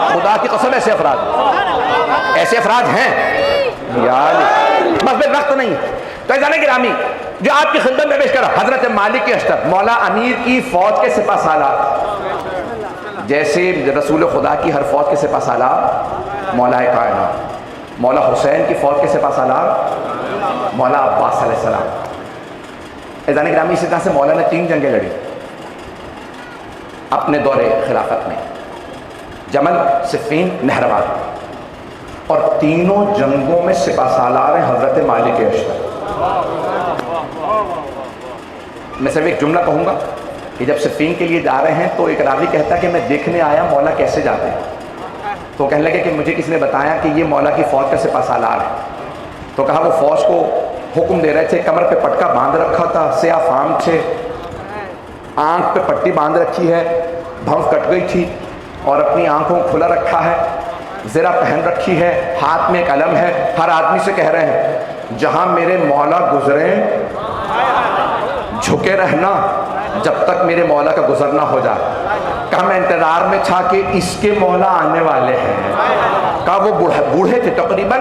خدا کی قسم ایسے افراد ہیں یار. بس پھر وقت نہیں. تو ایسا گرامی جو آپ کی خدمت میں پیش کرا حضرت مالک اشتر مولا امیر کی فوج کے سپہ سالار. جیسے رسول خدا کی ہر فوج کے سپہ سالار مولا کائنات. مولا حسین کی فوج کے سپہ سالار مولا عباس علیہ السلام. ایزان گرامی اسی طرح سے مولا نے 3 جنگیں لڑی اپنے دور خلافت میں. جمل، صفین، نہروان. اور تینوں جنگوں میں سپہ سالار ہیں حضرت مالک اشتر. میں صرف ایک جملہ کہوں گا کہ جب صفین کے لیے جا رہے ہیں تو ایک راوی کہتا ہے کہ میں دیکھنے آیا مولا کیسے جاتے ہیں. تو کہنے لگے کہ مجھے کسی نے بتایا کہ یہ مولا کی فوج کا سپہ سالار ہے. تو کہا وہ فوج کو حکم دے رہے تھے. کمر پہ پٹکا باندھ رکھا تھا, سیاہ فام تھے, آنکھ پہ پٹی باندھ رکھی ہے, بھنف کٹ گئی تھی اور اپنی آنکھوں کھلا رکھا ہے, زرہ پہن رکھی ہے, ہاتھ میں ایک علم ہے. ہر آدمی سے کہہ رہے ہیں جہاں میرے مولا گزریں جھکے رہنا جب تک میرے مولا کا گزرنا ہو جائے. کہا میں انتظار میں تھا کہ اس کے مولا آنے والے ہیں. کہا وہ بوڑھے تھے تقریباً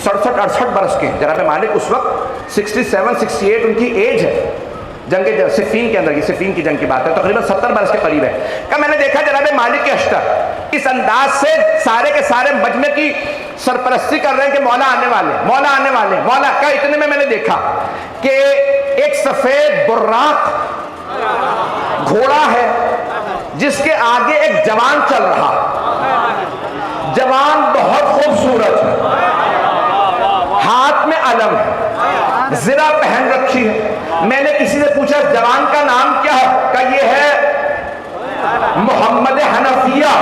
67-68 برس کے. جناب مالک اس وقت 67-68 ان کی ایج ہے. جنگ صفین کے اندر, یہ صفین کی جنگ کی بات ہے, تقریباً 70 برس کے قریب ہے. کہ میں نے دیکھا جناب مالک اشتر اس انداز سے سارے کے سارے مجمع کی سرپرستی کر رہے ہیں کہ مولا آنے والے, مولا آنے والے, مولا. کا اتنے میں نے دیکھا کہ ایک سفید براق گھوڑا ہے جس کے آگے ایک جوان چل رہا. جوان بہت خوبصورت ہے, ہاتھ میں علم ہے, زرہ پہن رکھی ہے. میں نے کسی سے پوچھا جوان کا نام کیا ہے؟ کہ یہ ہے محمد حنفیہ.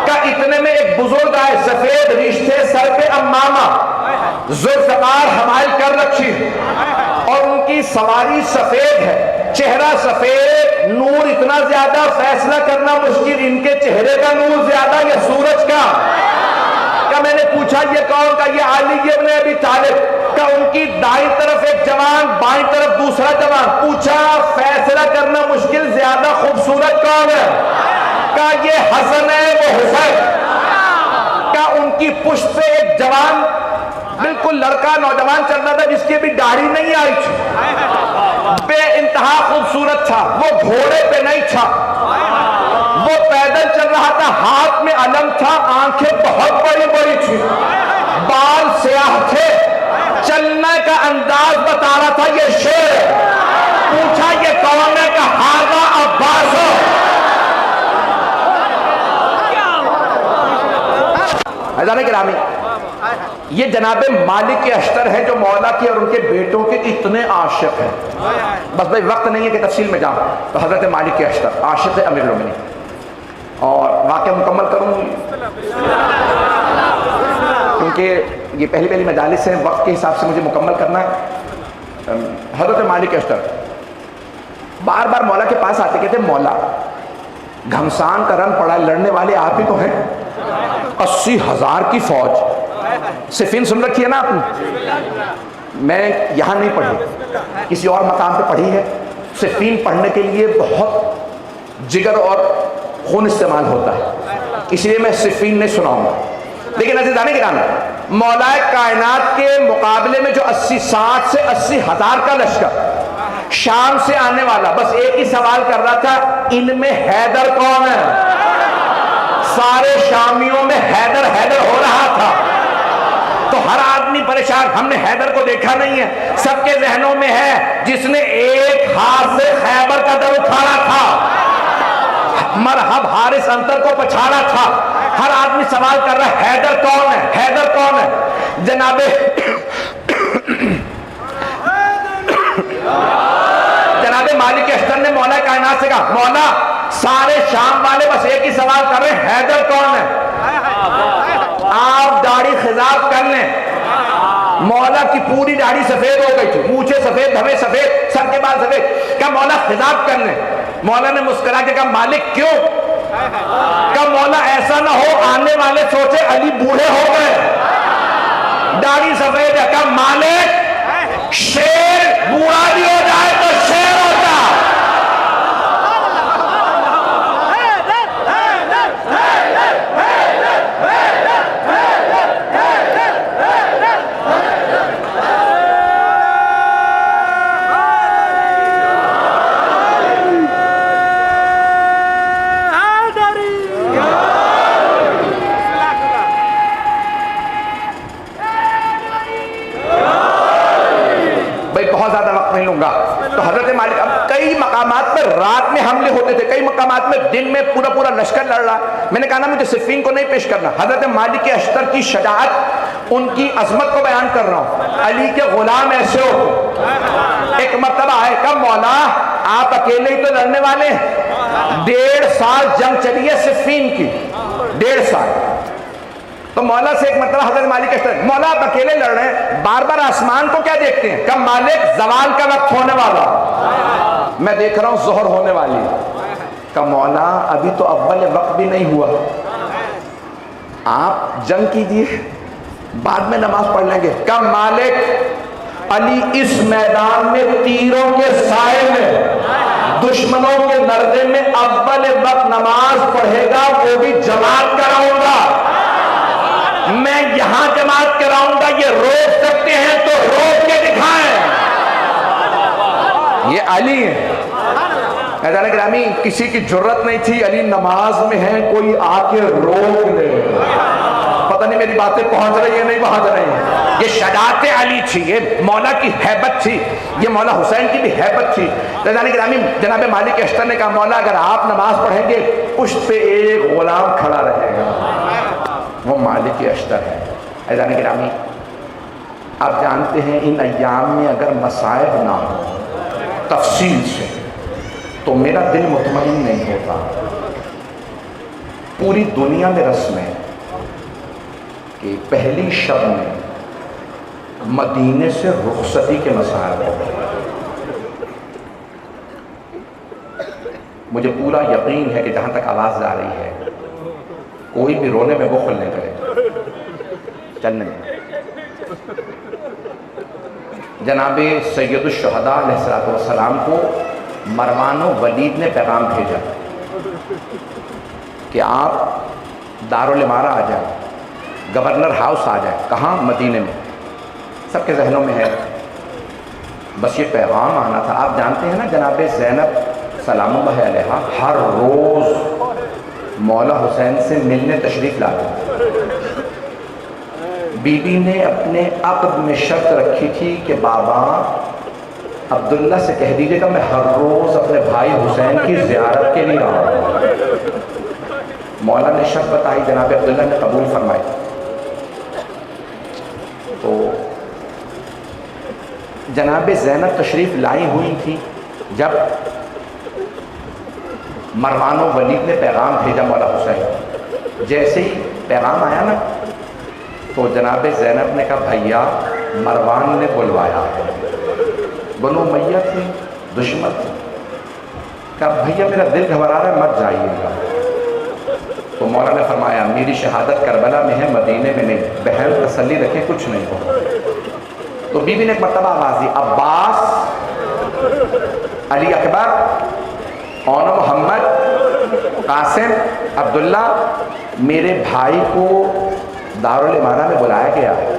کا اتنے میں ایک بزرگ آئے, سفید ریشتے, سر پہ امامہ, ذوالفقار حمائل کر رکھی ہے اور ان کی سواری سفید ہے, چہرہ سفید, نور اتنا زیادہ فیصلہ کرنا مشکل, ان کے چہرے کا نور زیادہ یا سورج کا. کہ میں نے پوچھا یہ کون؟ کا یہ علی ابن ابی طالب. کہ ان کی دائیں طرف ایک جوان, بائیں طرف دوسرا جوان. پوچھا فیصلہ کرنا مشکل زیادہ خوبصورت کون ہے؟ کہ یہ حسن ہے وہ حسین. کہ ان کی پشت پہ ایک جوان بالکل لڑکا نوجوان چل رہا تھا جس کی ابھی داڑھی نہیں آئی تھی, بے انتہا خوبصورت تھا. وہ گھوڑے پہ نہیں تھا, وہ پیدل چل رہا تھا, ہاتھ میں علم تھا, آنکھیں بہت بڑی بڑی تھی, بال سیاہ تھے, چلنے کا انداز بتا رہا تھا یہ شیر. پوچھا یہ کون ہے؟ کہ ہاذا عباس. حضرات گرامی یہ جناب مالک اشتر ہیں جو مولا کی اور ان کے بیٹوں کے اتنے عاشق ہیں. بس بھائی وقت نہیں ہے کہ تفصیل میں جاؤں. تو حضرت مالک اشتر عاشق امیر المومنین, اور واقعہ مکمل کروں کیونکہ یہ پہلی مجالس ہے, وقت کے حساب سے مجھے مکمل کرنا ہے. حضرت مالک اشتر بار بار مولا کے پاس آتے, کہتے مولا گھمسان کا رن پڑا, لڑنے والے آپ ہی تو ہیں, 80,000 کی فوج. صفین سن رکھی ہے نا آپ نے؟ میں یہاں نہیں پڑھی, کسی اور مقام پہ پڑھی ہے. صفین پڑھنے کے لیے بہت جگر اور خون استعمال ہوتا ہے, اس لیے میں صفین نہیں سناؤں گا. لیکن عزیزان گرامی مولا کائنات کے مقابلے میں جو 60 سے 80,000 کا لشکر شام سے آنے والا, بس ایک ہی سوال کر رہا تھا, ان میں حیدر کون ہے؟ سارے شامیوں میں حیدر حیدر ہو رہا تھا. تو ہر آدمی پریشان, ہم نے حیدر کو دیکھا نہیں ہے. سب کے ذہنوں میں ہے جس نے ایک ہاتھ سے خیبر کا در اٹھانا تھا, مرحب حارث انتر کو پچھاڑا تھا. ہر آدمی سوال کر رہا ہے حیدر کون ہے, حیدر کون ہے؟ جناب مالک اشتر نے مولا کائنات سے کہا مولا سارے شام والے بس ایک ہی سوال کر رہے ہیں حیدر کون ہے؟ آپ داڑھی خضاب کر لیں۔ مولا کی پوری داڑھی سفید ہو گئی تھی، مونچھیں سفید، دھمے سفید، سر کے بال سفید۔ کہا مولا خضاب کر لیں۔ مولا نے مسکرا کے کہا مالک کیوں؟ کہا مولا ایسا نہ ہو آنے والے سوچے علی بوڑھے ہو گئے، داڑھی سفید ہے۔ کہا مالک شیر بوڑھا بھی ہو جائے تو شیر ہوتا۔ تو حضرت مالک اب کئی مقامات پر رات میں حملے ہوتے تھے، کئی مقامات میں دن میں پورا لشکر لڑ رہا۔ میں نے کہا نا مجھے صفین کو نہیں پیش کرنا، حضرت مالک اشتر کی شجاعت، ان کی عظمت کو بیان کر رہا ہوں۔ علی کے غلام ایسے ہو، ایک مرتبہ آئے کہا مولا آپ اکیلے ہی تو لڑنے والے ہیں، 1.5 سال جنگ چلی ہے صفین کی، 1.5 سال۔ تو مولا سے ایک مرتبہ حضرت مالک اشتر مولا آپ اکیلے لڑ رہے ہیں، بار بار آسمان کو کیا دیکھتے ہیں؟ کہ مالک زوال کا وقت ہونے والا، میں دیکھ رہا ہوں ظہر ہونے والی۔ کہ مولا ابھی تو اول وقت بھی نہیں ہوا، آپ جنگ کیجئے بعد میں نماز پڑھ لیں گے۔ کہ مالک علی اس میدان میں تیروں کے سائے میں دشمنوں کے نردے میں اول وقت نماز پڑھے گا، وہ بھی جماعت کراؤں گا، میں یہاں جماعت کراؤں گا، یہ روک سکتے ہیں تو روک کے دکھائیں۔ یہ علی ہے۔ میدان گرامی کسی کی جرت نہیں تھی، علی نماز میں ہے کوئی آ کے روک لے۔ پتہ نہیں میری باتیں پہنچ رہی ہیں نہیں پہنچ رہی ہیں۔ یہ شجاعت علی تھی، یہ مولا کی ہیبت تھی، یہ مولا حسین کی بھی ہیبت تھی۔ میدان گرامی جناب مالک اشتر نے کہا مولا اگر آپ نماز پڑھیں گے پشت پہ ایک غلام کھڑا رہے گا، وہ مالک اشتر ہے۔ ایزان گرامی آپ جانتے ہیں ان ایام میں اگر مصائب نہ ہو تفصیل سے تو میرا دل مطمئن نہیں ہوتا۔ پوری دنیا میں رسم ہے کہ پہلی شب میں مدینے سے رخصتی کے مسائل ہوتے ہیں۔ مجھے پورا یقین ہے کہ جہاں تک آواز جا رہی ہے کوئی بھی رونے میں بخل نہیں کرے، چلنے میں۔ جناب سید الشہداء علیہ السلام کو مروان و ولید نے پیغام بھیجا کہ آپ دارالامارہ آ جائیں، گورنر ہاؤس آ جائیں۔ کہاں؟ مدینے میں۔ سب کے ذہنوں میں ہے بس یہ پیغام آنا تھا۔ آپ جانتے ہیں نا جناب زینب سلام اللہ علیہا ہر روز مولا حسین سے ملنے تشریف لاتے۔ بی بی نے اپنے عقد میں شرط رکھی تھی کہ بابا عبداللہ سے کہہ دیجئے گا میں ہر روز اپنے بھائی حسین کی زیارت کے لیے آؤں۔ مولا نے شرط بتائی، جناب عبداللہ نے قبول فرمائی۔ تو جناب زینب تشریف لائی ہوئی تھی جب مروان و ولید نے پیغام بھیجا مولا حسین۔ جیسے ہی پیغام آیا نا تو جناب زینب نے کہا بھیا مروان نے بلوایا ہے، بنو امیہ تھی، دشمن تھی۔ کہا بھیا میرا دل گھبرا رہا ہے مت جائیے گا۔ تو مولا نے فرمایا میری شہادت کربلا میں ہے، مدینے میں نہیں، بہن تسلی رکھیں کچھ نہیں ہو۔ تو بی بی نے ایک مرتبہ آواز دی عباس، علی اکبر، اون محمد، قاسم، عبداللہ، میرے بھائی کو دارالامارہ میں بلایا گیا ہے،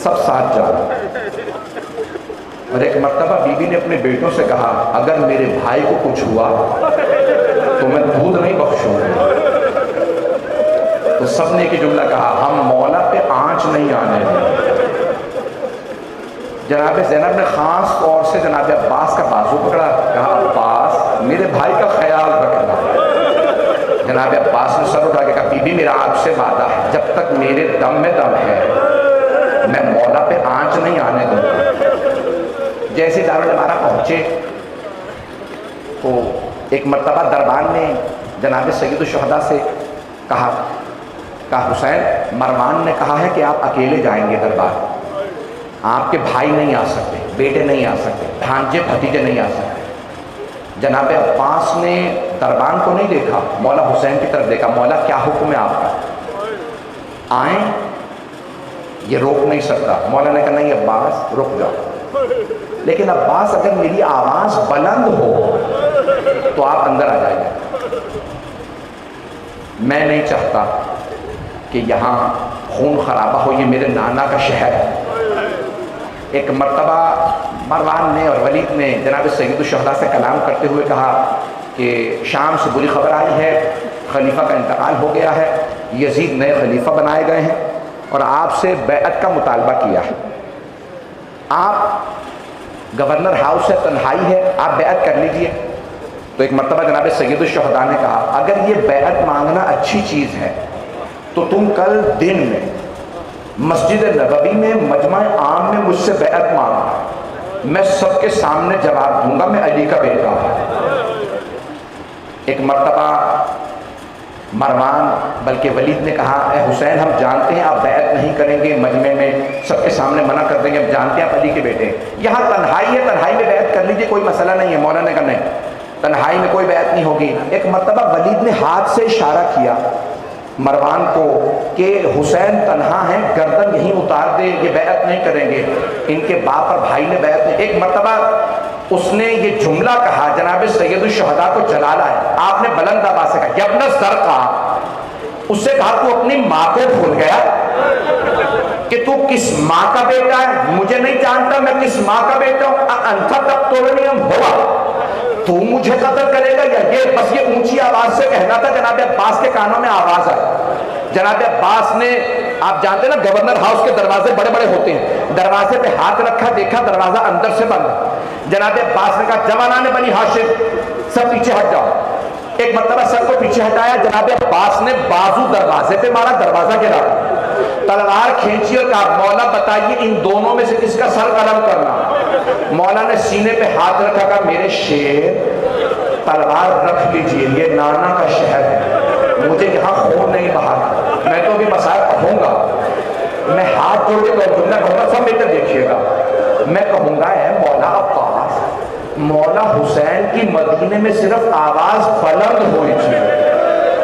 سب ساتھ جاؤ۔ اور ایک مرتبہ بی بی نے اپنے بیٹوں سے کہا اگر میرے بھائی کو کچھ ہوا تو میں دودھ نہیں بخشوں گا۔ تو سب نے ایک جملہ کہا ہم مولا پہ آنچ نہیں آنے دیں۔ جناب زینب نے خاص طور سے جناب عباس کا بازو پکڑا، کہا عباس میرے بھائی کا خیال رکھنا۔ جناب عباس نے سر اٹھا کے کہا بی بی میرا آپ سے وعدہ ہے جب تک میرے دم میں دم ہے میں مولا پہ آنچ نہیں آنے دوں گا۔ جیسے دارالامارہ پہنچے تو ایک مرتبہ دربان نے جناب سید الشہداء سے کہا حسین مروان نے کہا ہے کہ آپ اکیلے جائیں گے دربار، آپ کے بھائی نہیں آ سکتے، بیٹے نہیں آ سکتے، بھانجے بھتیجے نہیں آ سکتے۔ جناب عباس نے دربان کو نہیں دیکھا، مولا حسین کی طرف دیکھا، مولا کیا حکم ہے آپ کا، آئیں؟ یہ روک نہیں سکتا۔ مولا نے کہا نہیں عباس رک جاؤ، لیکن عباس اگر میری آواز بلند ہو تو آپ اندر آ جائیے، میں نہیں چاہتا کہ یہاں خون خرابہ ہو، یہ میرے نانا کا شہر ہے۔ ایک مرتبہ مروان نے اور ولید نے جناب سید الشہداء سے کلام کرتے ہوئے کہا کہ شام سے بری خبر آئی ہے، خلیفہ کا انتقال ہو گیا ہے، یزید نئے خلیفہ بنائے گئے ہیں اور آپ سے بیعت کا مطالبہ کیا ہے۔ آپ گورنر ہاؤس ہے، تنہائی ہے، آپ بیعت کر لیجئے۔ تو ایک مرتبہ جناب سید الشہداء نے کہا اگر یہ بیعت مانگنا اچھی چیز ہے تو تم کل دن میں مسجد نبوی میں مجمع عام میں مجھ سے بیعت مانگنا، میں سب کے سامنے جواب دوں گا میں علی کا بیٹا ہوں۔ ایک مرتبہ مروان بلکہ ولید نے کہا اے حسین ہم جانتے ہیں آپ بیعت نہیں کریں گے، مجمع میں سب کے سامنے منع کر دیں گے، ہم جانتے ہیں آپ علی کے بیٹے ہیں، یہاں تنہائی ہے، تنہائی میں بیعت کر لیجیے، کوئی مسئلہ نہیں ہے۔ مولا نے کہا نہیں، تنہائی میں کوئی بیعت نہیں ہوگی۔ ایک مرتبہ ولید نے ہاتھ سے اشارہ کیا مروان کو کہ حسین تنہا ہیں، گردن یہیں اتار دے، یہ بیعت نہیں کریں گے، ان کے باپ اور بھائی نے بیعت نہیں۔ ایک مرتبہ اس نے یہ جملہ کہا، جناب سید الشہداء کو جلالہ ہے، آپ نے بلند آواز سے کہا یبن الزرقا، اس سے کہا تو اپنی ماں کو بھول گیا کہ تو کس ماں کا بیٹا ہے، مجھے نہیں جانتا میں کس ماں کا بیٹا ہوں، انت تقتلنی ام ہوا، تو مجھے قتل کرے گا یا یہ؟ بس یہ اونچی آواز سے کہنا تھا۔ جناب عباس کے کانوں میں آواز آئی، جناب عباس نے، آپ جانتے ہیں نا گورنر ہاؤس کے دروازے بڑے بڑے ہوتے ہیں، دروازے پہ ہاتھ رکھا، دیکھا دروازہ اندر سے بند۔ جناب عباس نے کہا جوانان بنی ہاشم سب پیچھے ہٹ جاؤ۔ ایک مرتبہ سب کو پیچھے ہٹایا، جناب عباس نے بازو دروازے پہ مارا، دروازہ گرا، تلوار کھینچی اور کہا مولا بتائیے ان دونوں میں سے کس کا سر قلم کرنا۔ مولا نے سینے پہ ہاتھ رکھا، کہا میرے شیر تلوار رکھ لیجئے، یہ نانا کا شہر ہے، مجھے یہاں خون نہیں بہانا، میں تو ابھی مسائل پڑھوں گا، میں ہاتھ جوڑ کے جملہ کہوں گا، سب میرے دیکھیے گا، میں کہوں گا اے مولا عباس، مولا حسین کی مدینے میں صرف آواز بلند ہوئی تھی،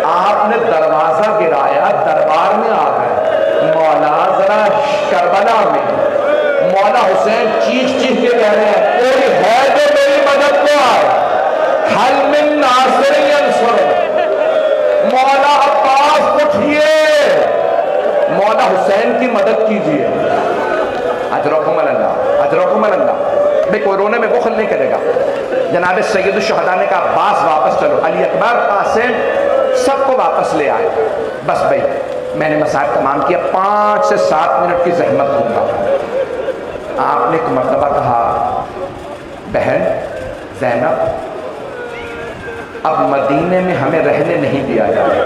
آپ نے دروازہ گرایا، دربار میں آ گئے، مولا ذرا کربلا میں مولا حسین چیخ چیخ کے کہہ رہے ہیں کوئی ہے جو میری مدد کو آئے، حل من ناصر ینصر، مولا عباس اٹھئے، مولا حسین کی مدد کیجئے۔ اجرکم اللہ، اجرکم اللہ، بھئی کوئی رونے میں بخل نہیں کرے گا۔ جناب سید الشہداء نے کہا عباس واپس چلو، علی اکبر قاسم سب کو واپس لے آئے۔ بس بھئی میں نے مسائل تمام کیا، 5 سے 7 منٹ کی زحمت دوں گا۔ آپ نے ایک مرتبہ کہا بہن زینب اب مدینے میں ہمیں رہنے نہیں دیا جائے،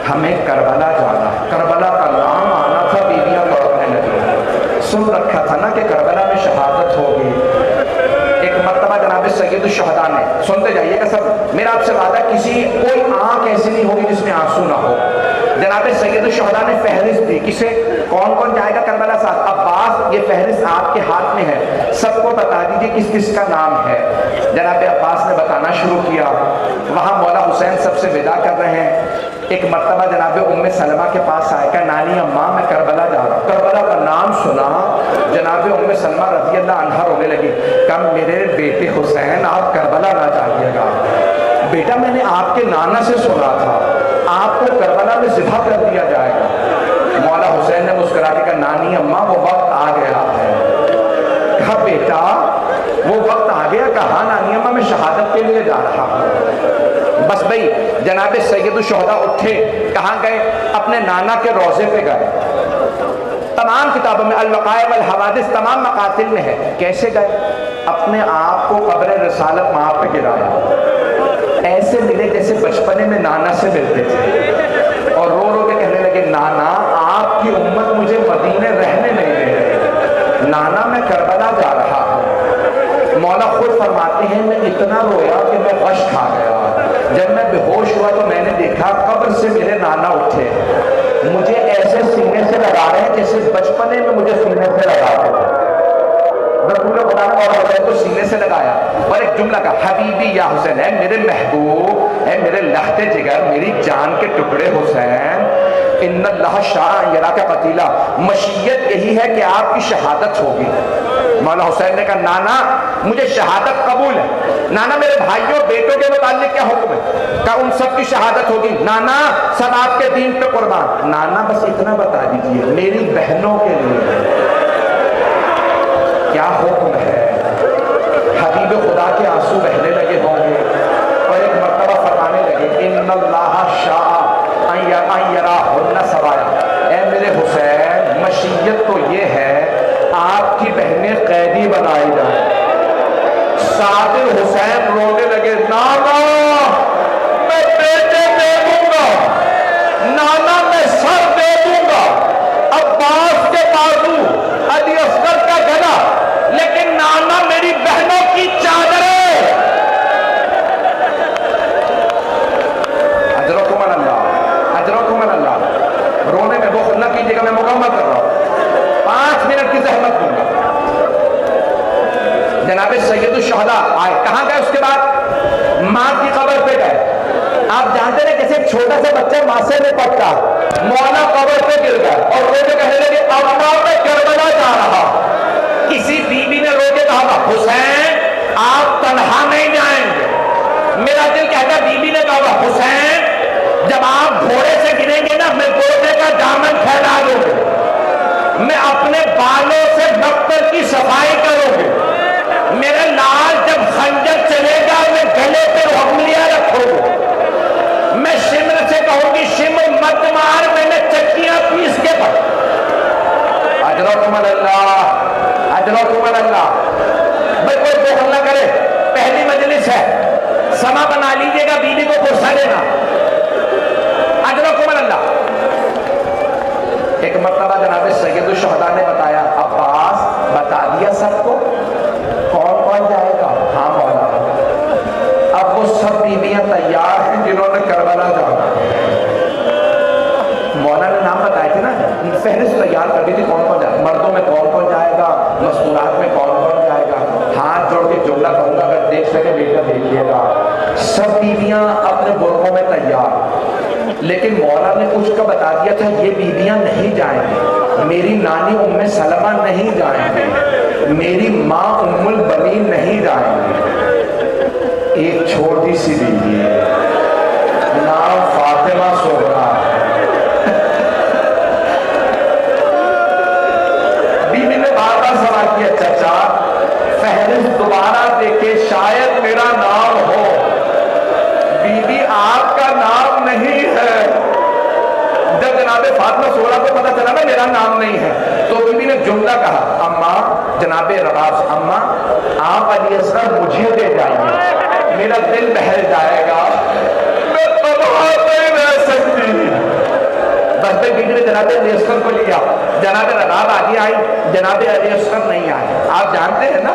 ہمیں کربلا جانا ہے، کربلا کا نام آنا تھا، بیویاں لوٹنے لگی، سن رکھا تھا نا کہ کربلا میں شہادت ہوگی۔ ایک مرتبہ جناب سید الشہداء نے، سنتے جائیے گا سب، میرا آپ سے وعدہ کوئی آنکھ ایسی نہیں ہوگی جس میں آنسو نہ ہو۔ جناب سید الشہداء نے فہرست دی، کسے کون کون جائے گا کربلا ساتھ؟ عباس یہ فہرست آپ کے ہاتھ میں ہے، سب کو بتا دیجئے کس کس کا نام ہے۔ جناب عباس نے بتانا شروع کیا، وہاں مولا حسین سب سے ودا کر رہے ہیں۔ ایک مرتبہ جناب ام سلمہ کے پاس آئے، کہا نانی اماں میں کربلا جا رہا ہوں، کربلا کا نام سنا، جناب ام سلمہ رضی اللہ عنہا رونے لگی، کہا میرے بیٹے حسین آپ کربلا نہ جائیے گا، بیٹا میں نے آپ کے نانا سے سنا تھا آپ کو کربلا میں ذبح کر دیا جائے گا۔ مولا حسین نے مسکرا کے کہا نانی اماں وہ وقت آ گیا ہے۔ کہا بیٹا وہ وقت آ گیا؟ کہا نانی اماں میں شہادت کے لیے جا رہا ہوں۔ بس بھئی جناب سید الشہداء اٹھے، کہاں گئے؟ اپنے نانا کے روضے پہ گئے، تمام کتابوں میں الوقائع والحوادث تمام مقاتل میں ہے۔ کیسے گئے؟ اپنے آپ کو قبر رسالت ماں پہ گرایا، ایسے ملے جیسے بچپنے میں نانا سے ملتے تھے، اور رو رو کے کہنے لگے نانا آپ کی امت مجھے مدینے رہنے نہیں دے رہی، نانا میں کربلا جا رہا ہوں۔ مولا خود فرماتے ہیں میں اتنا رویا کہ میں غش کھا گیا. جب میں بے ہوش ہوا تو میں نے دیکھا قبر سے میرے نانا اٹھے, مجھے ایسے سینے سے لگا رہے ہیں جیسے بچپنے میں مجھے سینے سے لگاتے تھے. رسول خدا نے مولا حسین کو سینے سے لگایا اور ایک جملہ کا حبیبی یا حسین, ہے میرے محبوب, ہے میرے لخت جگر, میری جان کے ٹکڑے حسین, ان اللہ شاء یرا کا قتیلہ, مشیت یہی ہے کہ آپ کی شہادت ہوگی. مولا حسین نے کہا نانا مجھے شہادت قبول ہے. نانا میرے بھائیوں بیٹوں کے متعلق کیا حکم ہے؟ کہا ان سب کی شہادت ہوگی. نانا سب آپ کے دین پہ قربان. نانا بس اتنا بتا دیجئے میری بہنوں کے لیے کیا حکم ہے؟ حبیب خدا کے آنسو بہنے لگے ہوں گے اور ایک مرتبہ فرمانے لگے ان اللہ شاء ان یراہن سوایا. اے میرے حسین مشیت تو یہ ہے آپ کی بہنیں قیدی بنائی جائیں. صادق حسین رونے لگے نانا میں بیٹے دے دوں گا, نانا میں سر دے دوں گا, عباس کے بازو, علی اصغر کا گلا, لیکن نانا میری بہنوں کی چادریں. اجرکم اللہ, اجرکم اللہ. رونے میں بخل نہ کیجیے گا, میں مکمل کر رہا ہوں, 5 منٹ کی زحمت دوں گا. جناب سید الشہداء آئے, کہاں گئے اس کے بعد؟ ماں کی قبر پہ گئے. آپ جانتے ہیں کیسے ایک چھوٹا سا بچہ ماں سے لپٹا, مولا قبر پہ گر گیا اور رو کے کہنے لگے اما میں کربلا جا رہا. کسی بیوی نے رو کے کہا حسین آپ تنہا نہیں جائیں گے. میرا دل کہتا, بیوی نے کہا حسین جب آپ گھوڑے سے گریں گے نا میں گھوڑے کا دامن پھیلا دوں گا, میں اپنے بالوں سے دفتر کی صفائی کروں گی, میرا لال جب خنجر چلے گا میں گلے پہ انگلیاں رکھوں گا, میں شمر سے کہوں گی شمر مت مار, میں نے چکیاں پیس کے پڑھ. اجرکم اللہ, اجرکم اللہ. بھائی کوئی بخل نہ کرے, پہلی مجلس ہے, سما بنا لیجئے گا, بیوی کو فرصہ دینا. اجرکم اللہ. ایک مرتبہ جناب سید الشہداء نے بتایا عباس بتا دیا سب کو کون کون جائے گا؟ ہاں مولا. اب وہ سب بیویاں تیار ہیں جنہوں نے کربلا جانا. مولا نے نام بتائے تھے نا, فہرست تیار کر دی تھی کون کون جائے, مردوں میں کون کون جائے گا, مستورات میں کون کون جائے گا. ہاتھ جوڑ کے جملہ کہوں گا, اگر دیکھ سکے بیٹا دیکھیے گا. سب بیویاں اپنے برقعوں میں تیار, لیکن مولا نے کچھ کا بتا دیا تھا یہ بیویاں نہیں جائیں گی. میری نانی ام سلمہ نہیں جائیں گی, میری ماں ام البنین نہیں جائیں گی. ایک چھوٹی سی بیوی نام فاطمہ صغریٰ. بیوی نے بار بار سوال کیا چچا فہرست دوبارہ دیکھے شاید میرا نام ہو. بیوی آپ کا نام نہیں ہے. جب جناب فاطمہ صغریٰ کو پتا چلا نا میرا نام نہیں ہے تو بیوی نے جملہ کہا اماں, جناب رباس اماں آپ علی اصغر مجھے دے جائیے, میرا دل بہل جائے گا, میں تنہا نہیں رہ سکتی. بس میں بیوی نے جناب علی اصغر کو لیا, جناب رباب آگے آئی, جناب علی اصغر نہیں آئے. آپ جانتے ہیں نا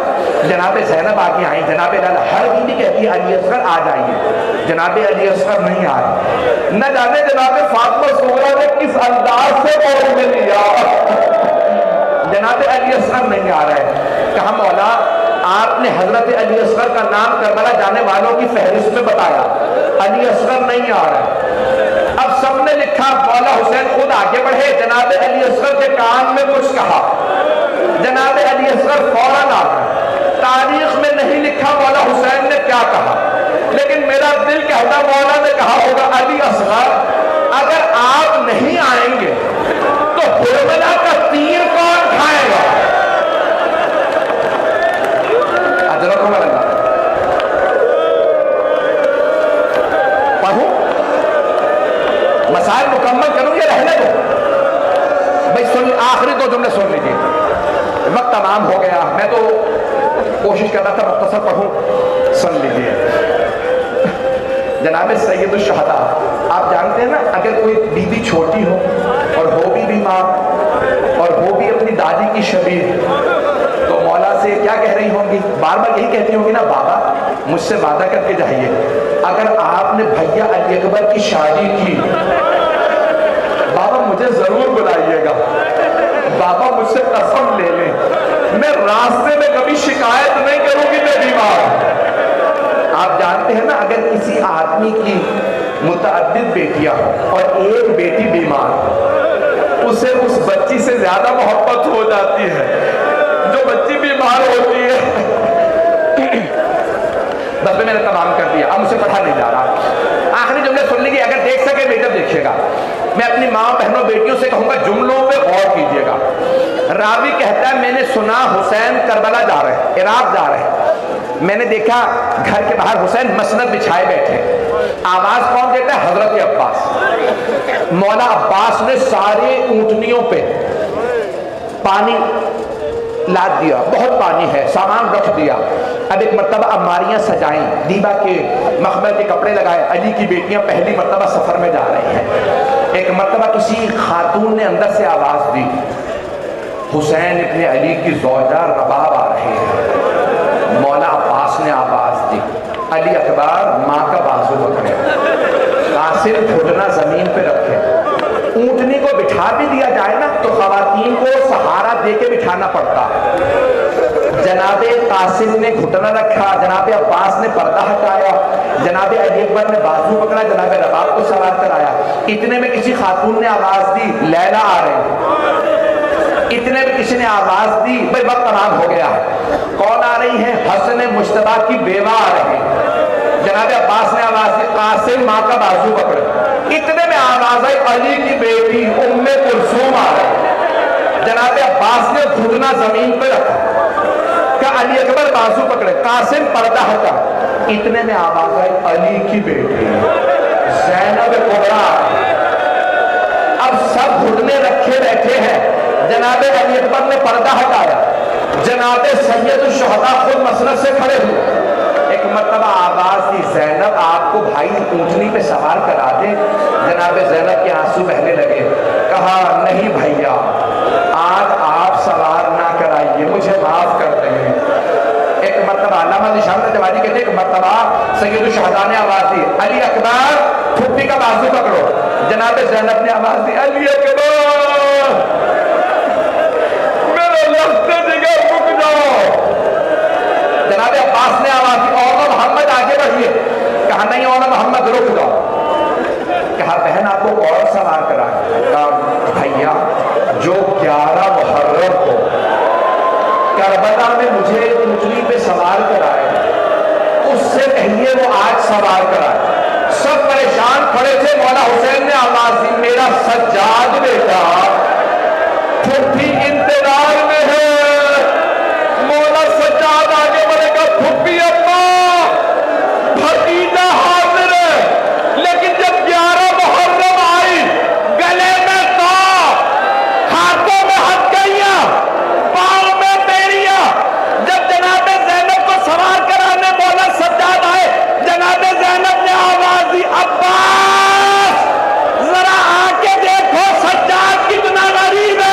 جناب زینب آگے آئی, جناب ہر بیوی کہتی ہے علی اصغر آ جائیے, جناب علی اصغر نہیں آئے. نہ جانے جناب فاطمہ صغریٰ نے کس انداز سے قول میں لیا, جناب علی اصغر نہیں آ رہے. کہا مولا آپ نے حضرت علی اصغر کا نام کربلا جانے والوں کی فہرست میں بتایا, علی اصغر نہیں آ رہے. اب سب نے لکھا, مولا حسین خود آگے بڑھے, جناب علی اصغر کے کان میں کچھ کہا, جناب علی اصغر فوراً آ گئے. تاریخ میں نہیں لکھا مولا حسین نے کیا کہا, لیکن میرا دل کہتا مولا نے کہا ہوگا علی اصغر اگر آپ نہیں آئیں گے تو حرملہ کا تیر کون کھائے گا؟ اجرکم اللہ. پڑھوں مسائل مکمل کروں یا رہنے دو؟ بھائی سن, آخری 2 جملے سن لیجیے, وقت تمام ہو گیا. میں تو کوشش کر رہا تھا مختصر پڑھوں, سن لیجیے. جناب سید الشہداء آپ جانتے ہیں نا اگر کوئی بیوی چھوٹی ہو اور ہو بھی بیمار اور ہو بھی اپنی دادی کی شبیہ تو مولا سے کیا کہہ رہی ہوں گی، بار بار یہی کہتی ہوں گی نا بابا مجھ سے وعدہ کر کے جائیے اگر آپ نے بھیا علی اکبر کی شادی کی بابا مجھے ضرور بلائیے گا، بابا مجھ سے قسم لے لیں میں راستے میں کبھی شکایت نہیں کروں گی میں بیمار۔ آپ جانتے ہیں نا اگر کسی آدمی کی متعدد بیٹیاں اور ایک بیٹی بیمار اسے اس بچی سے زیادہ محبت ہو جاتی ہے جو بچی بیمار ہوتی ہے۔ بس میں نے تمام کر دیا، اب مجھ سے پڑھا نہیں جا رہا۔ آخری جملے سن لیجیے، اگر دیکھ سکے بیٹا دیکھیے گا۔ میں اپنی ماں بہنوں بیٹیوں سے کہوں گا جملوں پہ غور کیجیے گا۔ راوی کہتا ہے میں نے سنا حسین کربلا جا رہے ہیں، عراق جا رہے ہیں، میں نے دیکھا گھر کے باہر حسین مسند بچھائے بیٹھے، آواز کون دیتا ہے؟ حضرت عباس۔ مولا عباس نے سارے اونٹنیوں پہ پانی لاد دیا، بہت پانی ہے، سامان رکھ دیا۔ اب ایک مرتبہ الماریاں سجائیں، دیبا کے مخمل کے کپڑے لگائے، علی کی بیٹیاں پہلی مرتبہ سفر میں جا رہی ہیں۔ ایک مرتبہ کسی خاتون نے اندر سے آواز دی حسین ابن علی کی زوجہ رباب آ رہی ہے۔ مولا عباس نے آواز دی علی اکبر ماں کا بازو پکڑے، قاسم گھٹنا زمین پہ رکھے۔ اونٹنی کو بٹھا بھی دیا جائے نا تو خواتین کو سہارا دے کے بٹھانا پڑتا۔ جناب قاسم نے گھٹنا رکھا، جناب عباس نے پردہ ہٹایا، جناب علی اکبر نے بازو پکڑا، جناب رباب کو سوار کرایا۔ اتنے میں کسی خاتون نے آواز دی لیلا آ رہے۔ اتنے میں کسی نے آواز دی بھئی وقت تمام ہو گیا ہے، کون آ رہی ہے؟ حسن مجتبیٰ کی بیوہ آ رہی ہے۔ جناب عباس نے آواز دی قاسم ماں کا بازو پکڑے۔ اتنے میں آواز آئی علی کی بیٹی ام کلثوم آ رہی۔ جناب عباس نے گھٹنا زمین پہ رکھا کہ علی اکبر بازو پکڑے، قاسم پردہ ہٹا۔ اتنے میں آواز آئی علی کی بیٹی زینب کبریٰ۔ اب سب گھٹنے رکھے بیٹھے ہیں، جناب علی اکبر نے پردہ ہٹایا، جناب سید الشہداء خود مسند سے کھڑے ہوئے۔ ایک مرتبہ آواز دی زینب آپ کو بھائی اونٹنی پہ سوار کرا دے۔ جناب زینب کے آنسو بہنے لگے، کہا نہیں بھیا آج آپ سوار نہ کرائیے، مجھے معاف کر دیں۔ ایک مرتبہ علامہ ذی شان الجواہری کہتے ہیں ایک مرتبہ سید الشہداء نے آواز دی علی اکبر پھپھی کا بازو پکڑو۔ جناب زینب نے آواز دی علی اکبر میرا لخت جگر رک جاؤ۔ جناب عباس نے آواز دی اولا محمد آگے بڑھیے، کہا نہیں اولا محمد رک جاؤ۔ کہا بہن آپ کو اور سوار کرا، کہا بھیا جو 11 محرم کو کربلا میں مجھے اونٹنی پہ سوار کرائے اس سے کہیے وہ آج سوار کرائے۔ سب پریشان کھڑے تھے، مولا حسین نے آواز دی میرا سجاد بیٹا پھپھی انتظار میں ہے۔ مولا سجاد آگے بڑھے گا پھپھی اپنا بھتیجا حاضر ہے، لیکن جب 11 محرم آئی گلے میں تاج، ہاتھوں میں ہتھکڑیاں، پاؤں میں بیڑیاں، جب جناب زینب کو سوار کرانے مولا سجاد آئے، جناب زینب نے آواز دی عباس ذرا آ کے دیکھو سجاد کتنا غریب ہے۔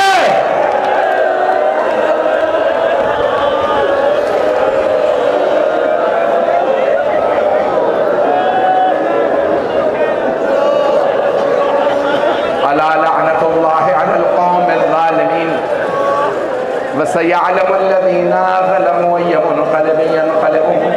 الا لعنت اللہ علی القوم الظالمین وسيعلم الذين ظلموا أي منقلب ينقلبون